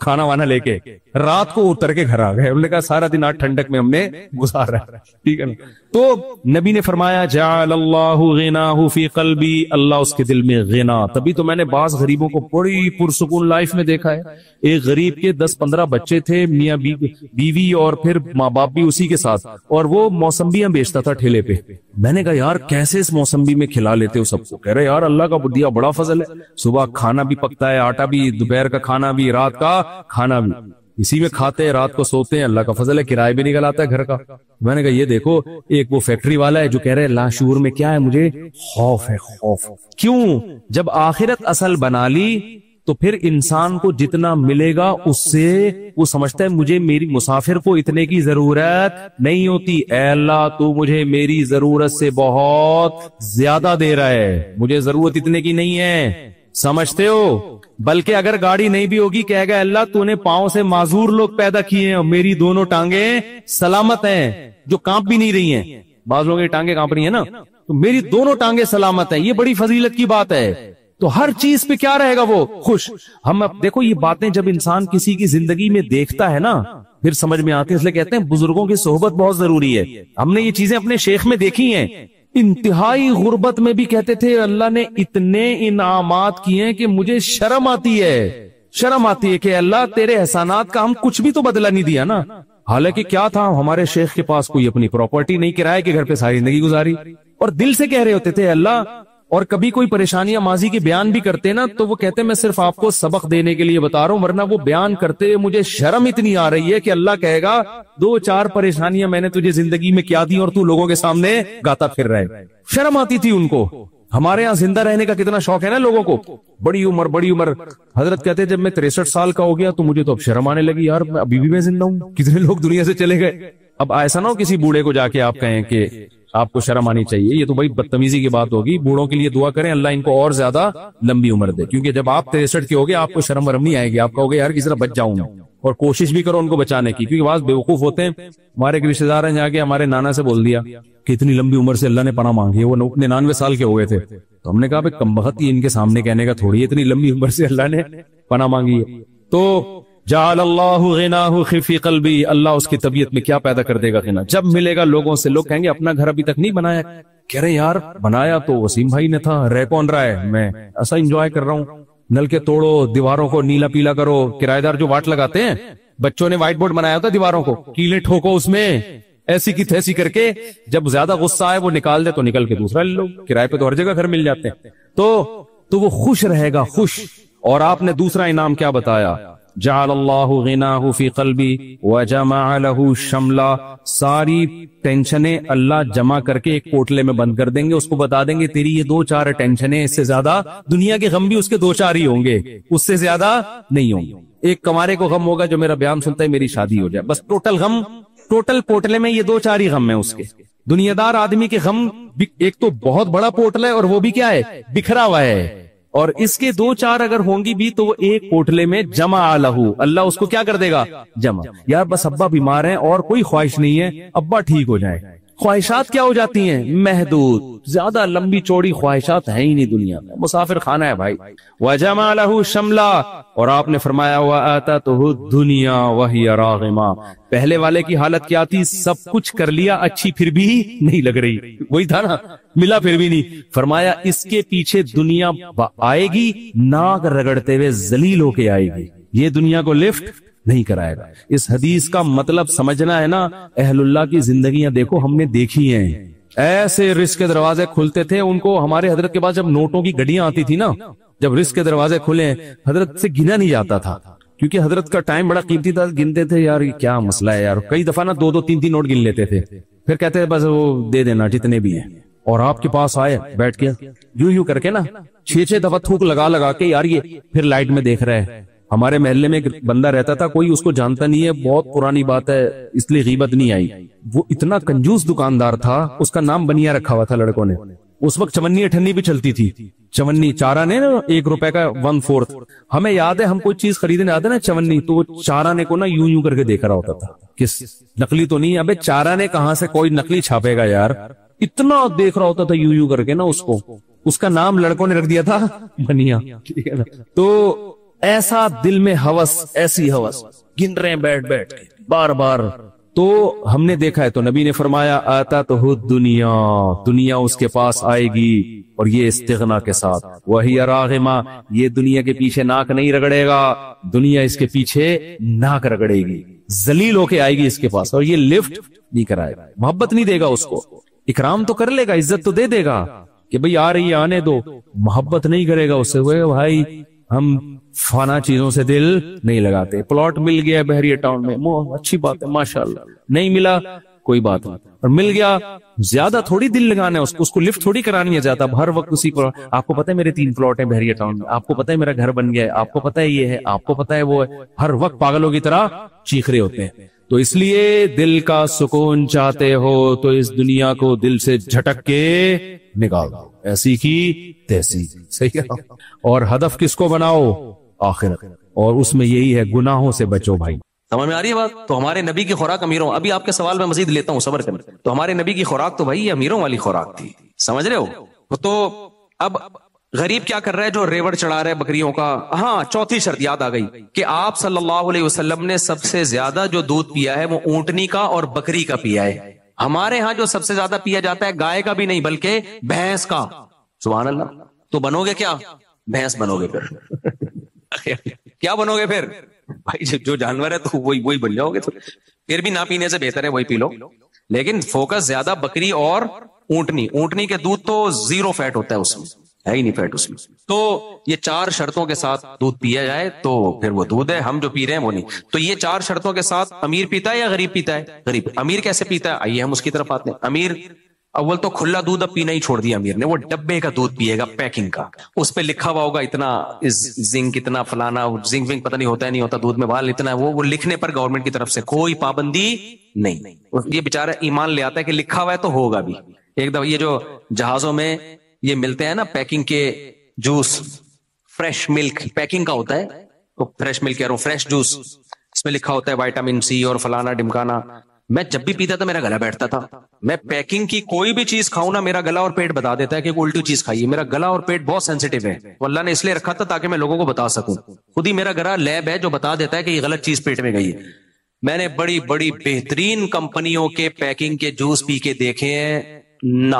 کھانا وانا لے کے, رات کو اتر کے گھر آ گئے. انہوں نے کہا سارا دن آج ٹھنڈک میں ہم نے گزارا, ٹھیک ہے نا. تو نبی نے فرمایا جعل اللہ غناہ فی قلبی, اللہ اس کے دل میں غنا. تبھی تو میں نے بعض غریبوں کو بڑی پرسکون لائف میں دیکھا ہے. ایک غریب کے 10-15 بچے تھے, میاں بیوی اور پھر ماں باپ بھی اسی کے ساتھ, اور وہ موسمبیاں بیچتا تھا ٹھیلے پہ. میں نے کہا یار کیسے اس موسمبی میں کھلا لیتے ہو سب کو؟ کہہ رہے یار اللہ کا دیا بڑا فضل ہے, صبح کھانا بھی پکتا ہے, آٹا بھی, دوپہر کا کھانا بھی, رات کا کھانا بھی, اسی میں کھاتے ہیں, رات کو سوتے ہیں, اللہ کا فضل ہے, کرایہ بھی نکل آتا ہے گھر کا. میں نے کہا یہ دیکھو, ایک وہ فیکٹری والا ہے جو کہہ رہے لاشعور میں کیا ہے, مجھے خوف ہے, خوف. کیوں؟ جب آخرت اصل بنا لی تو پھر انسان کو جتنا ملے گا اس سے وہ سمجھتا ہے مجھے میری مسافر کو اتنے کی ضرورت نہیں ہوتی. اے اللہ تو مجھے میری ضرورت سے بہت زیادہ دے رہا ہے, مجھے ضرورت اتنے کی نہیں ہے, سمجھتے ہو. بلکہ اگر گاڑی نہیں بھی ہوگی کہے گا اللہ تو نے پاؤں سے معذور لوگ پیدا کیے ہیں اور میری دونوں ٹانگیں سلامت ہیں جو کانپ بھی نہیں رہی ہیں. بعض لوگوں کی ٹانگیں کانپ رہی ہیں نا, تو میری دونوں ٹانگیں سلامت ہیں. یہ بڑی فضیلت کی بات ہے. تو ہر چیز پہ کیا رہے گا وہ خوش. ہم اب دیکھو یہ باتیں جب انسان کسی کی زندگی میں دیکھتا ہے نا پھر سمجھ میں آتی ہے. اس لیے کہتے ہیں بزرگوں کی صحبت بہت ضروری ہے. ہم نے یہ چیزیں اپنے شیخ میں دیکھی ہیں. انتہائی غربت میں بھی کہتے تھے اللہ نے اتنے انعامات کیے ہیں کہ مجھے شرم آتی ہے کہ اللہ تیرے احسانات کا ہم کچھ بھی تو بدلہ نہیں دیا نا. حالانکہ کیا تھا, ہمارے شیخ کے پاس کوئی اپنی پراپرٹی نہیں, کرائے کے گھر پہ ساری زندگی گزاری, اور دل سے کہہ رہے ہوتے تھے اللہ. اور کبھی کوئی پریشانیاں ماضی کے بیان بھی کرتے نا تو وہ کہتے میں صرف آپ کو سبق دینے کے لیے بتا رہا ہوں, ورنہ وہ بیان کرتے مجھے شرم اتنی آ رہی ہے کہ اللہ کہے گا 2-4 پریشانیاں میں نے تجھے زندگی میں کیا دی اور تو لوگوں کے سامنے گاتا پھر رہے. شرم آتی تھی ان کو. ہمارے ہاں زندہ رہنے کا کتنا شوق ہے نا لوگوں کو, بڑی عمر. حضرت کہتے جب میں 63 سال کا ہو گیا تو مجھے تو اب شرم آنے لگی, یار میں ابھی بھی میں زندہ ہوں, کتنے لوگ دنیا سے چلے گئے. اب ایسا نہ ہو کسی بوڑھے کو جا کے آپ کہیں کہ آپ کو شرم آنی چاہیے, یہ تو بھائی بدتمیزی کی بات ہوگی. بوڑھوں کے لیے دعا کریں اللہ ان کو اور زیادہ لمبی عمر دے, کیونکہ جب آپ 63 کے ہوگے آپ کو شرم ورم نہیں آئے گی, آپ کہوگے یار کسی طرح بچ جاؤں میں, اور کوشش بھی کرو ان کو بچانے کی. کیونکہ بعض بیوقوف ہوتے ہیں, ہمارے ایک رشتے دار ہیں جا کے ہمارے نانا سے بول دیا کہ اتنی لمبی عمر سے اللہ نے پناہ مانگی ہے, وہ 99 سال کے ہو گئے تھے. تو ہم نے کہا کم بخت یہ ان کے سامنے کہنے کا تھوڑی, اتنی لمبی عمر سے اللہ نے پناہ مانگی ہے. تو جعل اللہ غناہ فی قلبی, اللہ اس کی طبیعت میں کیا پیدا کر دے گا غنا. جب ملے گا لوگوں سے, لوگ کہیں گے اپنا گھر ابھی تک نہیں بنایا. کہہ رہے یار بنایا تو وسیم بھائی نے تھا, رہ کون رہا ہے, میں ایسا انجوائے کر رہا ہوں. نل کے توڑو, دیواروں کو نیلا پیلا کرو. کرایہ دار جو واٹ لگاتے ہیں, بچوں نے وائٹ بورڈ بنایا ہوتا دیواروں کو, کیلیں ٹھوکو اس میں ایسی کی تھیسی کر کے, جب زیادہ غصہ آئے وہ نکال دے تو نکل کے دوسرا لے لو. کرائے پہ تو ہر جگہ گھر مل جاتے ہیں. تو وہ خوش رہے گا, خوش. اور آپ نے دوسرا انعام کیا بتایا, جعل اللہ غناہ فی قلبی وجمع لہ شملا, ساری ٹینشنیں اللہ جمع کر کے ایک پوٹلے میں بند کر دیں گے. اس کو بتا دیں گے تیری یہ 2-4 ٹینشنیں, اس سے زیادہ دنیا کے غم بھی اس کے 2-4 ہی ہوں گے, اس سے زیادہ نہیں ہوں گے. ایک کمارے کو غم ہوگا جو میرا بیان سنتا ہے میری شادی ہو جائے, بس ٹوٹل غم, ٹوٹل پوٹلے میں یہ 2-4 ہی غم ہیں اس کے. دنیا دار آدمی کے غم ایک تو بہت بڑا پوٹل ہے, اور وہ بھی کیا ہے, بکھرا ہوا ہے. اور اس کے 2-4 اگر ہوں گی بھی تو وہ ایک پوٹلے میں جمع لہو، اللہ اس کو کیا کر دے گا؟ جمع. یار بس ابا بیمار ہیں اور کوئی خواہش نہیں ہے ابا ٹھیک ہو جائے. خواہشات کیا ہو جاتی ہیں؟ محدود. زیادہ لمبی چوڑی خواہشات ہیں ہی نہیں دنیا میں، مسافر خانہ ہے بھائی. وَجَمَعَ لَهُ شَمْلًا، اور آپ نے فرمایا وَآتَتْهُ الدُّنْيَا وَهِيَ رَاغِمَةٌ. پہلے والے کی حالت کیا تھی؟ سب کچھ کر لیا، اچھی پھر بھی نہیں لگ رہی. وہی تھا نا، ملا پھر بھی نہیں. فرمایا اس کے پیچھے دنیا آئے گی، ناک رگڑتے ہوئے ذلیل ہو کے آئے گی، یہ دنیا کو لفٹ نہیں کرائے گا. اس حدیث کا مطلب سمجھنا ہے نا. اہل اللہ کی زندگیاں دیکھو، ہم نے دیکھی ہیں. ایسے رزق کے دروازے کھلتے تھے ان کو. ہمارے حضرت کے پاس جب نوٹوں کی گڈیاں آتی تھی نا، جب رزق کے دروازے کھلے، حضرت سے گنا نہیں جاتا تھا، کیونکہ حضرت کا ٹائم بڑا قیمتی تھا. گنتے تھے یار یہ کیا مسئلہ ہے یار. کئی دفعہ نا 2-2 3-3 نوٹ گن لیتے تھے، پھر کہتے تھے بس وہ دے دینا جتنے بھی ہیں. اور آپ کے پاس آئے بیٹھ کے یوں کر کے نا 6-6 دفعہ تھوک لگا کے یار یہ پھر لائٹ میں دیکھ رہے ہیں. ہمارے محلے میں ایک بندہ رہتا تھا، کوئی اس کو جانتا نہیں ہے، بہت پرانی بات ہے اس لیے غیبت نہیں آئی. وہ اتنا کنجوس دکاندار تھا، اس کا نام بنیا رکھا ہوا تھا لڑکوں نے. اس وقت چونی اٹھنی بھی چلتی تھی. چونی چارہ نے نا 1 روپے کا 1/4. ہمیں یاد ہے ہم کوئی چیز خریدنے آتے نا چونی، تو وہ چارہ نے کو نا یوں کر کے دیکھ رہا ہوتا تھا. کس نقلی تو نہیں؟ ابے چارہ نے کہاں سے کوئی نقلی چھاپے گا یار. اتنا دیکھ رہا ہوتا تھا یوں کر کے نا اس کو. اس کا نام لڑکوں نے رکھ دیا تھا بنیا. ٹھیک ہے نا. تو ایسا دل میں ہوس، ایسی ہوس، گن رہے ہیں بیٹھ کے بار بار. تو ہم نے دیکھا ہے، تو نبی نے فرمایا آتا تو دنیا، دنیا اس کے پاس آئے گی اور یہ استغنا کے ساتھ. وہی راغمہ، یہ دنیا کے پیچھے ناک نہیں رگڑے گا، دنیا اس کے پیچھے ناک رگڑے گی، ذلیل ہو کے آئے گی اس کے پاس. اور یہ لفٹ نہیں کرائے گا، محبت نہیں دے گا اس کو. اکرام تو کر لے گا، عزت تو دے دے گا کہ بھئی آ رہی ہے آنے دو. محبت نہیں کرے گا اس سے. وہ بھائی ہم فانا چیزوں سے دل نہیں لگاتے. پلاٹ مل گیا بحریہ ٹاؤن میں، اچھی بات ہے ماشاءاللہ. نہیں ملا کوئی بات نہیں، اور مل گیا زیادہ تھوڑی دل لگانا ہے اس کو لفٹ تھوڑی کرانی ہے زیادہ. ہر وقت اسی پر آپ کو پتہ ہے میرے 3 پلاٹ ہیں بحریہ ٹاؤن میں، آپ کو پتہ ہے میرا گھر بن گیا ہے، آپ کو پتہ ہے یہ ہے، آپ کو پتہ ہے وہ ہے. ہر وقت پاگلوں کی طرح چیخ رہے ہوتے ہیں. تو اس لیے دل کا سکون چاہتے ہو تو اس دنیا کو دل سے جھٹک کے نکال دو، ایسی کی تیسی. صحیح ہے. اور ہدف کس کو بناؤ؟ آخرت. اور اس میں یہی ہے گناہوں سے بچو بھائی. سمجھ میں آ رہی ہے بات؟ تو ہمارے نبی کی خوراک امیروں، ابھی آپ کے سوال میں مزید لیتا ہوں، صبر کریں. تو ہمارے نبی کی خوراک تو بھائی امیروں والی خوراک تھی، سمجھ رہے ہو؟ تو اب غریب کیا کر رہا ہے جو ریوڑ چڑھا رہا ہے بکریوں کا؟ ہاں، چوتھی شرط یاد آ گئی کہ آپ صلی اللہ علیہ وسلم نے سب سے زیادہ جو دودھ پیا ہے وہ اونٹنی کا اور بکری کا پیا ہے. ہمارے ہاں جو سب سے زیادہ پیا جاتا ہے گائے کا بھی نہیں بلکہ بھینس کا. سبحان اللہ. تو بنو گے کیا؟ بھینس بنو گے. پھر کیا بنو گے پھر؟ بھائی جو جانور ہے تو وہی بن جاؤ گے. تو پھر بھی نہ پینے سے بہتر ہے وہی پی لو، لیکن فوکس زیادہ بکری اور اونٹنی. اونٹنی کے دودھ تو 0 فیٹ ہوتا ہے، اس میں ہے ہی نہیں فیٹ اس میں. تو یہ 4 شرطوں کے ساتھ دودھ پیا جائے تو پھر وہ دودھ ہے. ہم جو پی رہے ہیں وہ نہیں. تو یہ 4 شرطوں کے ساتھ امیر پیتا ہے یا غریب پیتا ہے؟ غریب. امیر کیسے پیتا ہے؟ آئیے ہم اس کی طرف آتے ہیں. امیر اول تو کھلا دودھ اب پینا ہی چھوڑ دیا امیر نے، وہ ڈبے کا دودھ پیے گا، پیکنگ کا. اس پہ لکھا ہوا ہوگا اتنا زنک، اتنا فلانا زنک ونک پتہ نہیں ہوتا ہے نہیں ہوتا، دودھ میں بال اتنا ہے. وہ لکھنے پر گورنمنٹ کی طرف سے کوئی پابندی نہیں. یہ بیچارہ ایمان لے آتا ہے کہ لکھا ہوا ہے تو ہوگا بھی. ایک دفعہ یہ جو جہازوں میں یہ ملتے ہیں نا پیکنگ کے جوس، فریش ملک پیکنگ کا ہوتا ہے، تو فریش ملک کہہ رہا ہوں، فریش جوس، اس میں لکھا ہوتا ہے وائٹامن سی اور فلانا ڈمکانا. میں جب بھی پیتا تھا میرا گلا بیٹھتا تھا. میں پیکنگ کی کوئی بھی چیز کھاؤں نا میرا گلا اور پیٹ بتا دیتا ہے کہ کوئی الٹی چیز کھائیے. میرا گلا اور پیٹ بہت سینسیٹیو ہے، اللہ نے اس لیے رکھا تھا تاکہ میں لوگوں کو بتا سکوں. خود ہی میرا گلا لیب ہے جو بتا دیتا ہے کہ یہ غلط چیز پیٹ میں گئی ہے. میں نے بڑی بڑی بہترین کمپنیوں کے پیکنگ کے جوس پی کے دیکھے ہیں، نہ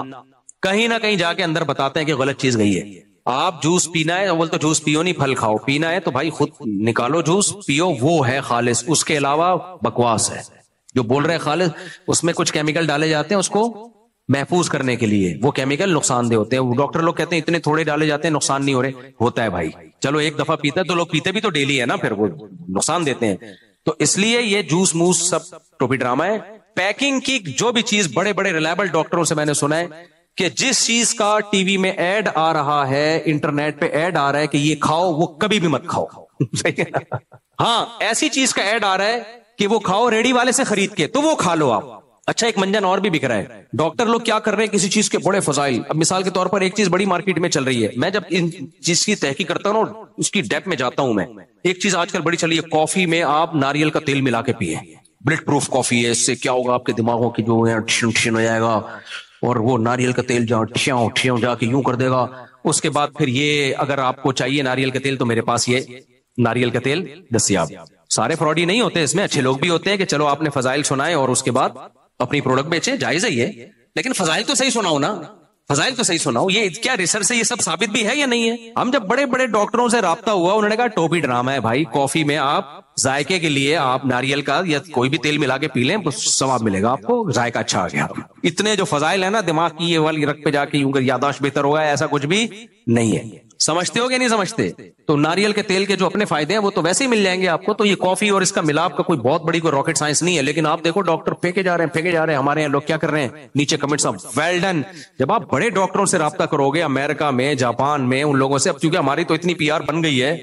کہیں جا کے اندر بتاتے ہیں کہ غلط چیز گئی ہے. آپ جوس پینا ہے، اول تو جوس پیو نہیں، پھل کھاؤ. پینا ہے تو بھائی خود نکالو جوس پیو، وہ ہے خالص. اس کے علاوہ بکواس ہے. جو بول رہے خالص اس میں کچھ کیمیکل ڈالے جاتے ہیں اس کو محفوظ کرنے کے لیے، وہ کیمیکل نقصان دہ ہوتے ہیں. ڈاکٹر لوگ کہتے ہیں اتنے تھوڑے ڈالے جاتے ہیں نقصان نہیں ہو رہے. ہوتا ہے بھائی، چلو ایک دفعہ پیتا ہے تو لوگ پیتے بھی تو ڈیلی ہے نا، پھر وہ نقصان دیتے ہیں. تو اس لیے یہ جوس موس سب ٹوپی ڈرامہ ہے. پیکنگ کی جو بھی چیز بڑے بڑے ریلائبل ڈاکٹروں سے میں نے سنا ہے کہ جس چیز کا ٹی وی میں ایڈ آ رہا ہے، انٹرنیٹ پہ ایڈ آ رہا ہے کہ یہ کھاؤ، وہ کبھی بھی مت کھاؤ. ہاں ایسی چیز کا ایڈ آ رہا ہے کہ وہ کھاؤ ریڈی والے سے خرید کے، تو وہ کھا لو آپ. اچھا ایک منجن اور بھی بک رہا ہے. ڈاکٹر لوگ کیا کر رہے ہیں, کسی چیز کے بڑے فضائل. اب مثال کے طور پر ایک چیز بڑی مارکیٹ میں چل رہی ہے, میں جب ان چیز کی تحقیق کرتا ہوں نا, اس کی ڈیپ میں جاتا ہوں میں. ایک چیز آج کل بڑی چلی ہے, کافی میں آپ ناریل کا تیل ملا کے پیے. بلڈ پروف کافی ہے, اس سے کیا ہوگا, آپ کے دماغوں کی جو ہے ٹھن ٹھن ہو جائے گا, اور وہ ناریل کا تیل ٹھیاؤ جا کے یوں کر دے گا. اس کے بعد پھر یہ اگر آپ کو چاہیے ناریل کا تیل تو میرے پاس یہ ناریل کا تیل دستیاب. سارے فراڈی نہیں ہوتے اس میں, اچھے لوگ بھی ہوتے ہیں کہ چلو آپ نے فضائل سنائے اور اس کے بعد اپنی پروڈکٹ بیچے, جائز ہے یہ, لیکن فضائل تو صحیح سناؤ نا, فضائل تو صحیح سناؤ. یہ کیا ریسرچ سے یہ سب ثابت بھی ہے یا نہیں ہے؟ ہم جب بڑے بڑے ڈاکٹروں سے رابطہ ہوا, انہوں نے کہا ٹوپی ڈرامہ ہے بھائی, کافی میں آپ ذائقے کے لیے آپ ناریل کا یا کوئی بھی تیل ملا کے پی لیں, ثواب ملے گا آپ کو, ذائقہ اچھا آ گیا. اتنے جو فضائل ہیں نا, دماغ کی یہ والی رگ پہ جا کے یوں کر یاداشت بہتر ہوگا, ایسا کچھ بھی نہیں ہے. سمجھتے ہو کہ نہیں سمجھتے؟ تو ناریل کے تیل کے جو اپنے فائدے ہیں وہ تو ویسے ہی مل جائیں گے آپ کو. تو یہ کافی اور اس کا ملاپ کا کوئی بہت بڑی کوئی راکٹ سائنس نہیں ہے. لیکن آپ دیکھو ڈاکٹر پھینکے جا رہے ہیں. ہمارے یہاں لوگ کیا کر رہے ہیں, نیچے کمنٹس ویل ڈن. جب آپ بڑے ڈاکٹروں سے رابطہ کرو گے امریکہ میں, جاپان میں, ان لوگوں سے, اب چونکہ ہماری تو اتنی پی آر بن گئی ہے,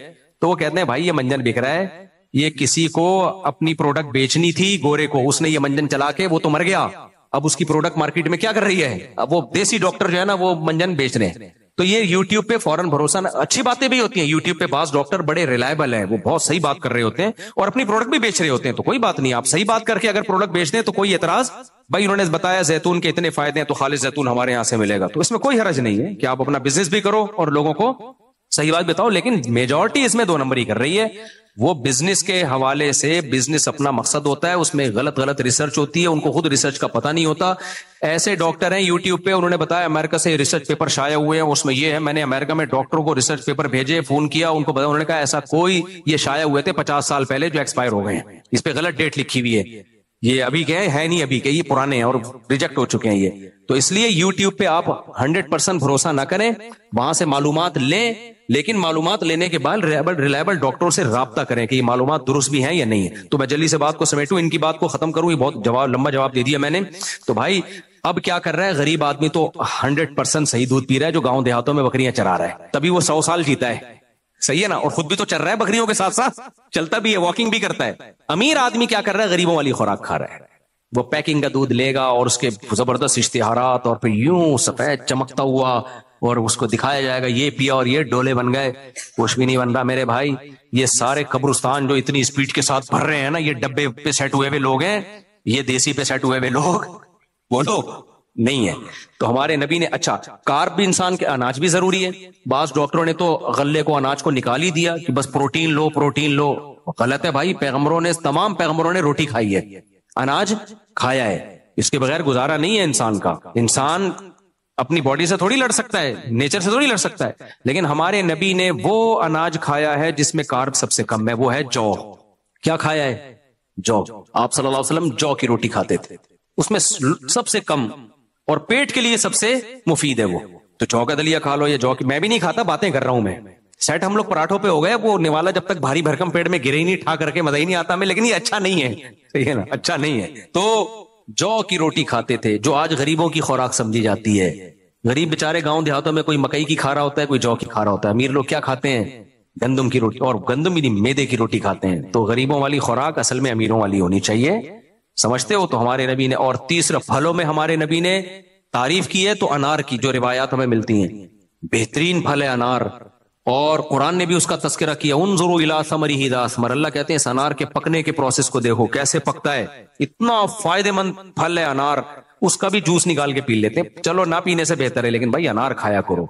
تو وہ کہتے ہیں بھائی یہ منجن بک رہا ہے, یہ کسی کو اپنی پروڈکٹ بیچنی تھی گورے کو, اس نے یہ منجن چلا کے وہ تو مر گیا, اب اس کی پروڈکٹ مارکیٹ میں کیا کر رہی ہے, اب وہ دیسی ڈاکٹر جو ہے نا وہ منجن بیچ رہے ہیں. تو یہ یوٹیوب پہ فوراً بھروسہ نہ, اچھی باتیں بھی ہوتی ہیں یوٹیوب پہ, بعض ڈاکٹر بڑے ریلائبل ہیں, وہ بہت صحیح بات کر رہے ہوتے ہیں اور اپنی پروڈکٹ بھی بیچ رہے ہوتے ہیں, تو کوئی بات نہیں, آپ صحیح بات کر کے اگر پروڈکٹ بیچ دیں تو کوئی اعتراض, بھائی انہوں نے بتایا زیتون کے اتنے فائدے ہیں تو خالص زیتون ہمارے یہاں سے ملے گا, تو اس میں کوئی حرج نہیں ہے کہ آپ اپنا بزنس بھی کرو اور لوگوں کو صحیح بات بتاؤ. لیکن میجورٹی اس میں 2 نمبر ہی کر رہی ہے. وہ بزنس کے حوالے سے, بزنس اپنا مقصد ہوتا ہے, اس میں غلط ریسرچ ہوتی ہے, ان کو خود ریسرچ کا پتہ نہیں ہوتا. ایسے ڈاکٹر ہیں یوٹیوب پہ, انہوں نے بتایا امریکہ سے ریسرچ پیپر شائع ہوئے ہیں, اس میں یہ ہے, میں نے امریکہ میں ڈاکٹروں کو ریسرچ پیپر بھیجے, فون کیا, ان کو بتایا, انہوں نے کہا ایسا کوئی, یہ شائع ہوئے تھے 50 سال پہلے جو ایکسپائر ہو گئے ہیں, اس پہ غلط ڈیٹ لکھی ہوئی ہے, یہ ابھی کے ہے نہیں, ابھی کے یہ پرانے ہیں اور ریجیکٹ ہو چکے ہیں یہ. تو اس لیے یوٹیوب پہ آپ 100% بھروسہ نہ کریں, وہاں سے معلومات لیں, لیکن معلومات لینے کے بعد ریلائبل ڈاکٹروں سے رابطہ کریں کہ یہ معلومات درست بھی ہیں یا نہیں ہے. تو میں جلدی سے بات کو سمیٹوں, ان کی بات کو ختم کروں, یہ بہت لمبا جواب دے دیا میں نے. تو بھائی اب کیا کر رہا ہے غریب آدمی, تو 100% صحیح دودھ پی رہا ہے, جو گاؤں دیہاتوں میں بکریاں چرا رہا ہے, تبھی وہ 100 سال جیتا ہے, صحیح ہے نا, اور خود بھی تو چل رہا ہے بکریوں کے ساتھ ساتھ, چلتا بھی ہے, واکنگ بھی کرتا ہے. امیر آدمی کیا کر رہا ہے, غریبوں والی خوراک کھا رہا ہے, وہ پیکنگ کا دودھ لے گا اور اس کے زبردست اشتہارات, اور پھر یوں سفید چمکتا ہوا, اور اس کو دکھایا جائے گا یہ پیا اور یہ ڈولے بن گئے. کچھ بھی نہیں بن رہا میرے بھائی. یہ سارے قبرستان جو اتنی اسپیڈ کے ساتھ بھر رہے ہیں نا, یہ ڈبے پہ سیٹ ہوئے ہوئے لوگ ہیں, یہ دیسی پہ سیٹ ہوئے ہوئے لوگ وہ لوگ نہیں ہے. تو ہمارے نبی نے, اچھا کارب بھی انسان کے, اناج بھی ضروری ہے. بعض ڈاکٹروں نے تو غلے کو, اناج کو نکال ہی دیا کہ بس پروٹین لو پروٹین لو. غلط ہے بھائی, پیغمبروں نے, تمام پیغمبروں نے روٹی کھائی ہے, اناج کھایا ہے, اس کے بغیر گزارا نہیں ہے انسان کا. انسان اپنی باڈی سے تھوڑی لڑ سکتا ہے, نیچر سے تھوڑی لڑ سکتا ہے, لیکن ہمارے نبی نے وہ اناج کھایا ہے جس میں کارب سب سے کم ہے, وہ ہے جو. کیا کھایا ہے؟ جو. آپ صلی اللہ علیہ وسلم جو کی روٹی کھاتے تھے, اس میں سب سے کم اور پیٹ کے لیے سب سے مفید ہے وہ. تو جو کا دلیا کھا لو, یا جو, میں بھی نہیں کھاتا, باتیں کر رہا ہوں میں. سیٹ ہم لوگ پراٹھوں پہ ہو گئے, وہ نوالا جب تک بھاری بھرکم پیٹ میں گرے ہی نہیں, ٹھا کر کے مزہ ہی نہیں آتا ہمیں, لیکن یہ اچھا نہیں ہے, صحیح ہے نا, اچھا نہیں ہے. تو جو کی روٹی کھاتے تھے, جو آج غریبوں کی خوراک سمجھی جاتی ہے. غریب بیچارے گاؤں دیہاتوں میں کوئی مکئی کی کھا رہا ہوتا ہے, کوئی جو کی کھا رہا ہوتا ہے. امیر لوگ کیا کھاتے ہیں, گندم کی روٹی, اور گندم بھی نہیں, میدے کی روٹی کھاتے ہیں. تو غریبوں والی خوراک اصل میں امیروں والی ہونی چاہیے, سمجھتے ہو. تو ہمارے نبی نے, اور تیسرا پھلوں میں ہمارے نبی نے تعریف کی ہے تو انار کی, جو روایات ہمیں ملتی ہیں, بہترین پھل ہے انار. اور قرآن نے بھی اس کا تذکرہ کیا, انظروا الی ثمرہ اذا اثمر. اللہ کہتے ہیں اس انار کے پکنے کے پروسیس کو دیکھو کیسے پکتا ہے, اتنا فائدہ مند پھل ہے انار. اس کا بھی جوس نکال کے پی لیتے ہیں, چلو نہ پینے سے بہتر ہے, لیکن بھائی انار کھایا کرو,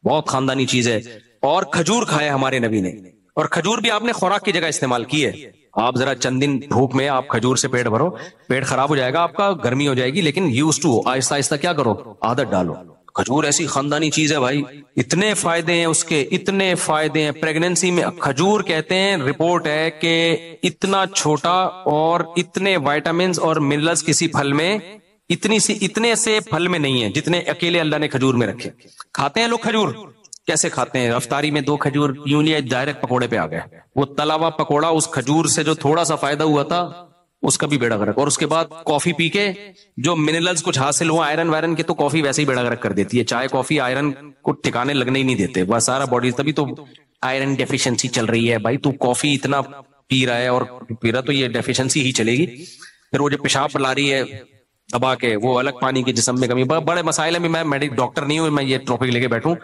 بہت خاندانی چیز ہے. اور کھجور کھایا ہمارے نبی نے, اور کھجور بھی آپ نے خوراک کی جگہ استعمال کی ہے. آپ ذرا چند دن دھوپ میں آپ کھجور سے پیٹ بھرو, پیٹ خراب ہو جائے گا آپ کا, گرمی ہو جائے گی, لیکن یوز ٹو, آہستہ آہستہ کیا کرو, عادت ڈالو. کھجور ایسی خاندانی چیز ہے بھائی, اتنے فائدے ہیں اس کے, اتنے فائدے ہیں. پریگننسی میں کھجور کہتے ہیں, رپورٹ ہے کہ اتنا چھوٹا اور اتنے وائٹامنز اور منرلز کسی پھل میں, اتنے سے پھل میں نہیں ہے جتنے اکیلے اللہ نے کھجور میں رکھے. کھاتے ہیں لوگ کھجور, کیسے کھاتے ہیں, رفتاری میں 2 کھجور یوں لیا, ڈائریکٹ پکوڑے پہ آ گئے. وہ تلا ہوا پکوڑا, اس کھجور سے جو تھوڑا سا فائدہ ہوا تھا اس کا بھی بیڑا غرق. اور اس کے بعد کافی پی کے جو منرلز کچھ حاصل ہوا, آئرن وائرن کے, تو کافی ویسے ہی بیڑا غرق کر دیتی ہے. چائے کافی آئرن کو ٹھکانے لگنے ہی نہیں دیتے, وہ سارا باڈی, تبھی تو آئرن ڈیفیشنسی چل رہی ہے. بھائی تو کافی اتنا پی رہا ہے اور پی رہا, تو یہ ڈیفیشنسی ہی چلے گی. پھر وہ جو پیشاب لا رہی ہے, دبا کے، وہ الگ پانی کے جسم میں کمی، بڑے مسائل ہیں. میں ڈاکٹر نہیں ہوں میں یہ ٹاپک لے کے بیٹھوں.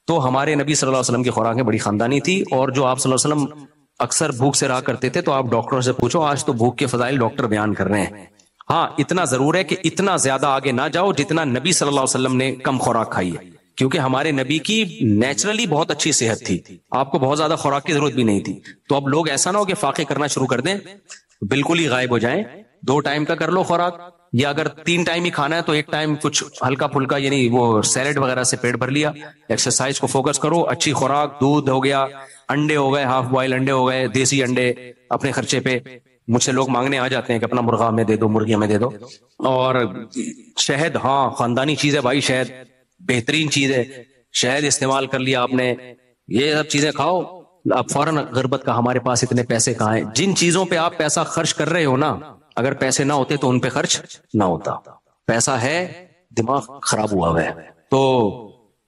تو ہمارے نبی صلی اللہ علیہ وسلم کی خوراکیں بڑی خاندانی تھی، اور جو آپ صلی اللہ علیہ وسلم اکثر بھوک سے رہا کرتے تھے، تو آپ ڈاکٹروں سے پوچھو، آج تو بھوک کے فضائل ڈاکٹر بیان کر رہے ہیں. ہاں اتنا ضرور ہے کہ اتنا زیادہ آگے نہ جاؤ جتنا نبی صلی اللہ علیہ وسلم نے کم خوراک کھائی ہے، کیونکہ ہمارے نبی کی نیچرلی بہت اچھی صحت تھی، آپ کو بہت زیادہ خوراک کی ضرورت بھی نہیں تھی. تو اب لوگ ایسا نہ ہو کہ فاقے کرنا شروع کر دیں، بالکل ہی غائب ہو جائیں. 2 ٹائم کا کر لو خوراک، یا اگر 3 ٹائم ہی کھانا ہے تو 1 ٹائم کچھ ہلکا پھلکا، یعنی وہ سیلڈ وغیرہ سے پیٹ بھر لیا. ایکسرسائز کو فوکس کرو، اچھی خوراک، دودھ ہو گیا، انڈے ہو گئے، ہاف بوائل انڈے ہو گئے، دیسی انڈے اپنے خرچے پہ. مجھ سے لوگ مانگنے آ جاتے ہیں کہ اپنا مرغا ہمیں دے دو، مرغی ہمیں دے دو. اور شہد، ہاں خاندانی چیز ہے بھائی، شہد بہترین چیز ہے. شہد استعمال کر لیا آپ نے، یہ سب چیزیں کھاؤ. اب فوراً غربت کا ہمارے پاس اتنے پیسے کہاں ہیں. جن چیزوں پہ آپ پیسہ خرچ کر رہے ہو نا، اگر پیسے نہ ہوتے تو ان پہ خرچ نہ ہوتا. پیسہ ہے، دماغ خراب ہوا ہے. تو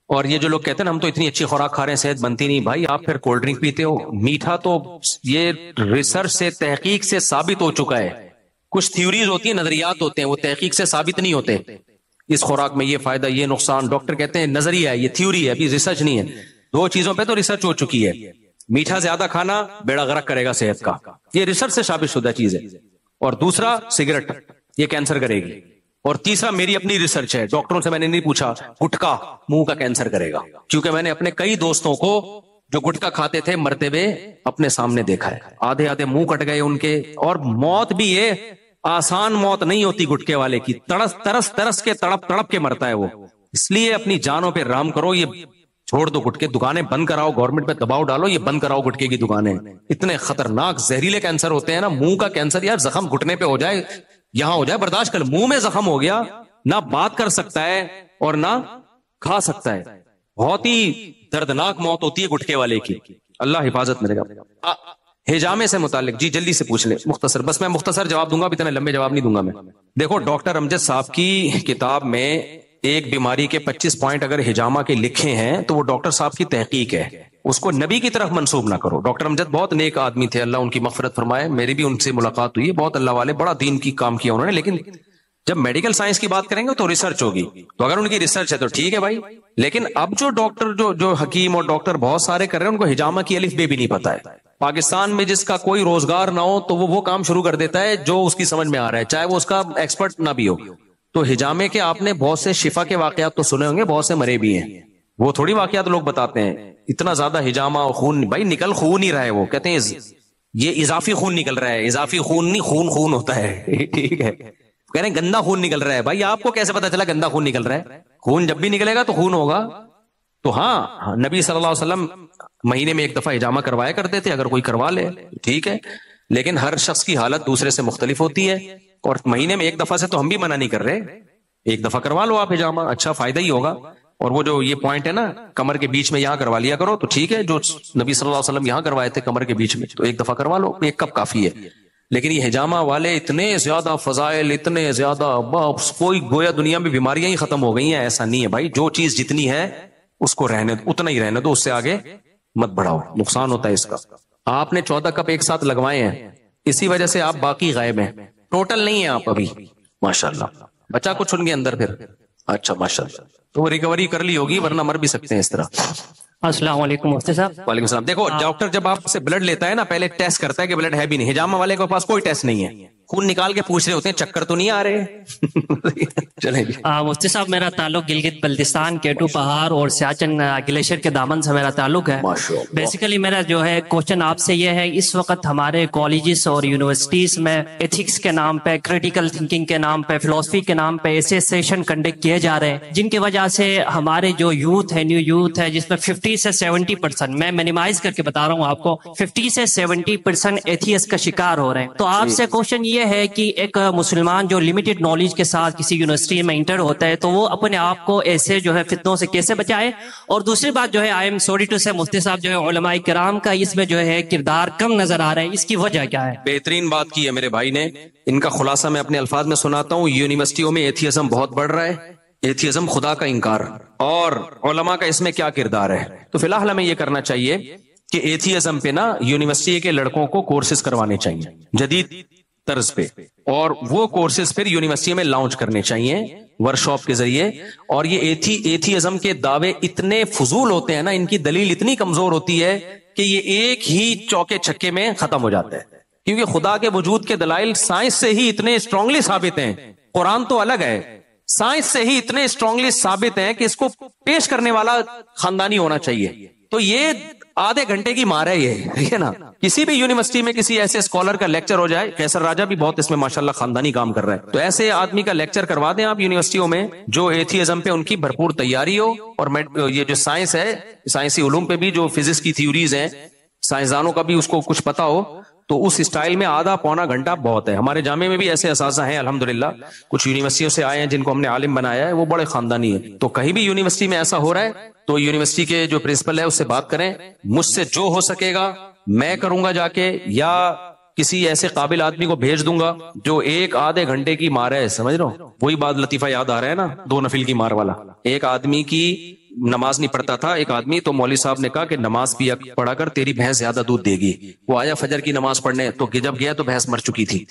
اور یہ جو لوگ کہتے ہیں نا ہم تو اتنی اچھی خوراک کھا رہے ہیں صحت بنتی نہیں، بھائی آپ پھر کولڈ ڈرنک پیتے ہو. میٹھا تو یہ ریسرچ سے، تحقیق سے ثابت ہو چکا ہے. کچھ تھیوریز ہوتی ہیں، نظریات ہوتے ہیں، وہ تحقیق سے ثابت نہیں ہوتے. اس خوراک میں یہ فائدہ، یہ نقصان، ڈاکٹر کہتے ہیں نظریہ ہے، یہ تھیوری ہے، ابھی ریسرچ نہیں ہے. 2 چیزوں پہ تو ریسرچ ہو چکی ہے. میٹھا زیادہ کھانا بیڑا غرق کرے گا صحت کا، یہ ریسرچ سے ثابت شدہ چیز ہے. اور دوسرا سگریٹ، یہ کینسر کرے گی. اور تیسرا میری اپنی ریسرچ ہے، ڈاکٹروں سے میں نے نہیں پوچھا، گٹکا منہ کا کینسر کرے گا. کیونکہ میں نے اپنے کئی دوستوں کو جو گٹکا کھاتے تھے مرتے ہوئے اپنے سامنے دیکھا ہے. آدھے منہ کٹ گئے ان کے. اور موت بھی یہ آسان موت نہیں ہوتی گٹکے والے کی، ترس کے تڑپ کے مرتا ہے وہ. اس لیے اپنی جانوں پہ رام کرو، یہ چھوڑ دو گٹکے، دکانیں بند کراؤ، گورنمنٹ پہ دباؤ ڈالو، یہ بند کراؤ گٹکے کی دکانیں. اتنے خطرناک زہریلے کینسر ہوتے ہیں نا. منہ کا کینسر یار، زخم گھٹنے پہ ہو جائے، یہاں ہو جائے برداشت کر، منہ میں زخم ہو گیا، نہ بات کر سکتا ہے اور نہ کھا سکتا ہے. بہت ہی دردناک موت ہوتی ہے گٹکے والے کی، اللہ حفاظت میں رہے گا. ہجامے سے متعلق جی جلدی سے پوچھ لیں، مختصر، بس میں مختصر جواب دوں گا، اتنے لمبے جواب نہیں دوں گا میں. دیکھو ڈاکٹر امجد صاحب کی کتاب میں ایک بیماری کے 25 پوائنٹ اگر ہجامہ کے لکھے ہیں تو وہ ڈاکٹر صاحب کی تحقیق ہے، اس کو نبی کی طرف منسوب نہ کرو. ڈاکٹر امجد بہت نیک آدمی تھے، اللہ ان کی مغفرت فرمائے، میری بھی ان سے ملاقات ہوئی ہے، بہت اللہ والے، بڑا دین کی کام کیا انہوں نے. لیکن جب میڈیکل سائنس کی بات کریں گے تو ریسرچ ہوگی، تو اگر ان کی ریسرچ ہے تو ٹھیک ہے بھائی. لیکن اب جو ڈاکٹر جو حکیم اور ڈاکٹر بہت سارے کر رہے ہیں، ان کو ہجامہ کی الف بے بھی نہیں پتا ہے. پاکستان میں جس کا کوئی روزگار نہ ہو تو وہ کام شروع کر دیتا ہے جو اس کی سمجھ میں آ رہا ہے، چاہے وہ اس کا ایکسپرٹ نہ بھی ہو. تو ہجامے کے آپ نے بہت سے شفا کے واقعات تو سنے ہوں گے، بہت سے مرے بھی ہیں، وہ تھوڑی واقعات لوگ بتاتے ہیں. اتنا زیادہ ہجامہ اور خون، بھائی نکل خون ہی رہا ہے، وہ کہتے ہیں یہ اضافی خون نکل رہا ہے. اضافی خون نہیں، خون ہوتا ہے، ٹھیک ہے. کہہ رہے ہیں گندا خون نکل رہا ہے. بھائی آپ کو کیسے پتا چلا گندا خون نکل رہا ہے؟ خون جب بھی نکلے گا تو خون ہوگا. تو ہاں نبی صلی اللہ علیہ وسلم مہینے میں 1 دفعہ ہجامہ کروایا کرتے تھے، اگر کوئی کروا لے ٹھیک ہے. لیکن ہر شخص کی حالت دوسرے سے مختلف ہوتی ہے، اور مہینے میں 1 دفعہ سے تو ہم بھی منع نہیں کر رہے. 1 دفعہ کروا لو آپ ہجامہ، اچھا فائدہ ہی ہوگا. اور وہ جو یہ پوائنٹ ہے نا کمر کے بیچ میں، یہاں کروا لیا کرو تو ٹھیک ہے. جو نبی صلی اللہ علیہ وسلم یہاں کروائے تھے کمر کے بیچ میں، تو 1 دفعہ کروا لو، 1 کپ کافی ہے. لیکن یہ ہجامہ والے اتنے زیادہ فضائل، اتنے زیادہ کوئی گویا دنیا میں بیماریاں ہی ختم ہو گئی ہیں، ایسا نہیں ہے بھائی. جو چیز جتنی ہے اس کو رہنے دو، اتنا ہی رہنے دو، اس سے آگے مت بڑھاؤ، نقصان ہوتا ہے اس کا. آپ نے 14 کپ ایک ساتھ لگوائے ہیں، اسی وجہ سے آپ باقی غائب ہیں، ٹوٹل نہیں ہیں آپ ابھی. ماشاءاللہ بچہ کچھ ان کے اندر پھر، اچھا ماشاءاللہ، تو وہ ریکوری کر لی ہوگی، ورنہ مر بھی سکتے ہیں اس طرح. السلام علیکم مفتی صاحب. وعلیکم السلام. دیکھو ڈاکٹر جب آپ سے بلڈ لیتا ہے نا، پہلے ٹیسٹ کرتا ہے کہ بلڈ ہے بھی نہیں. ہجامہ والے کے پاس کوئی ٹیسٹ نہیں ہے، خون نکال کے پوچھ رہے ہوتے ہیں چکر تو نہیں آ رہے. چلیں جی. مفتی صاحب میرا تعلق گلگت بلتستان، کیٹو پہاڑ اور سیاچن گلیشیر کے دامن سے میرا تعلق ہے. بیسیکلی میرا جو ہے کوشچن آپ سے یہ ہے، اس وقت ہمارے کالجز اور یونیورسٹیز میں ایتھکس کے نام پہ، کریٹیکل تھنکنگ کے نام پہ، فلسفی کے نام پہ ایسے سیشن کنڈکٹ کیے جا رہے ہیں جن کی وجہ سے ہمارے جو یوتھ ہے، نیو یوتھ ہے، جس میں 50 سے 70%، میں منیمائز کر کے بتا رہا ہوں آپ کو، 50 سے 70% ایتھیس کا شکار ہو رہے ہیں. تو آپ سے کوشچن یہ ہے کہ ایک مسلمان جو لمیٹڈ نالج کے ساتھ کسی یونیورسٹی میں انٹر ہوتا ہے تو وہ اپنے آپ کو ایسے جو ہے فتنوں سے کیسے بچائے. اور دوسری بات جو ہے، آئی ایم سوری ٹو سے مفتی صاحب جو ہے علماء کرام کا اس میں جو ہے کردار کم نظر آ رہا ہے، اس کی وجہ کیا ہے؟ بہترین بات کی ہے میرے بھائی نے، ان کا خلاصہ میں اپنے الفاظ میں سناتا ہوں. یونیورسٹیوں میں ایتھیزم بہت بڑھ رہا ہے، ایتھیزم خدا کا انکار، اور علماء کا اس میں کیا کردار ہے. تو فی الحال ہمیں یہ کرنا چاہیے کہ ایتھیزم پہ نا یونیورسٹی کے لڑکوں کو کورسز کروانے چاہیے، جدید طرز پہ, اور وہ کورسز پھر یونیورسٹی میں لانچ کرنے چاہیے ورکشاپ کے ذریعے. اور یہ ایتھیزم کے دعوے اتنے فضول ہوتے ہیں نا, ان کی دلیل اتنی کمزور ہوتی ہے کہ یہ ایک ہی چوکے چھکے میں ختم ہو جاتا ہے, کیونکہ خدا کے وجود کے دلائل سائنس سے ہی اتنے اسٹرانگلی ثابت ہیں. قرآن تو الگ ہے, سائنس سے ہی اتنے اسٹرانگلی ثابت ہیں کہ اس کو پیش کرنے والا خاندانی ہونا چاہیے. تو یہ آدھے گھنٹے کی مار ہے یہ نا. کسی بھی یونیورسٹی میں کسی ایسے اسکالر کا لیکچر ہو جائے, کیسر راجہ بھی بہت اس میں ماشاءاللہ خاندانی کام کر رہا ہے, تو ایسے آدمی کا لیکچر کروا دیں آپ یونیورسٹیوں میں جو ایتھیزم پہ ان کی بھرپور تیاری ہو, اور یہ جو سائنس ہے, سائنسی علوم پہ بھی جو فزکس کی تھیوریز ہیں, سائنسدانوں کا بھی اس کو کچھ پتا ہو, تو اس اسٹائل میں آدھا پونا گھنٹہ بہت ہے. ہمارے جامعہ میں بھی ایسے اساتذہ ہیں الحمدللہ, کچھ یونیورسٹیوں سے آئے ہیں جن کو ہم نے عالم بنایا ہے, وہ بڑے خاندانی ہیں. تو کہیں بھی یونیورسٹی میں ایسا ہو رہا ہے تو یونیورسٹی کے جو پرنسپل ہے اس سے بات کریں. مجھ سے جو ہو سکے گا میں کروں گا جا کے, یا کسی ایسے قابل آدمی کو بھیج دوں گا جو ایک آدھے گھنٹے کی مار ہے. سمجھ رہا ہوں, وہی بات لطیفہ یاد آ رہا ہے نا, 2 نفل کی مار والا. ایک آدمی کی نماز نہیں پڑھتا تھا ایک آدمی, تو مولوی صاحب نے کہا کہ نماز پڑھا کر تیری بھینس زیادہ دودھ دے گی. وہ آیا فجر کی نماز پڑھنے, تو جب گیا تو بھینس مر چکی تھی.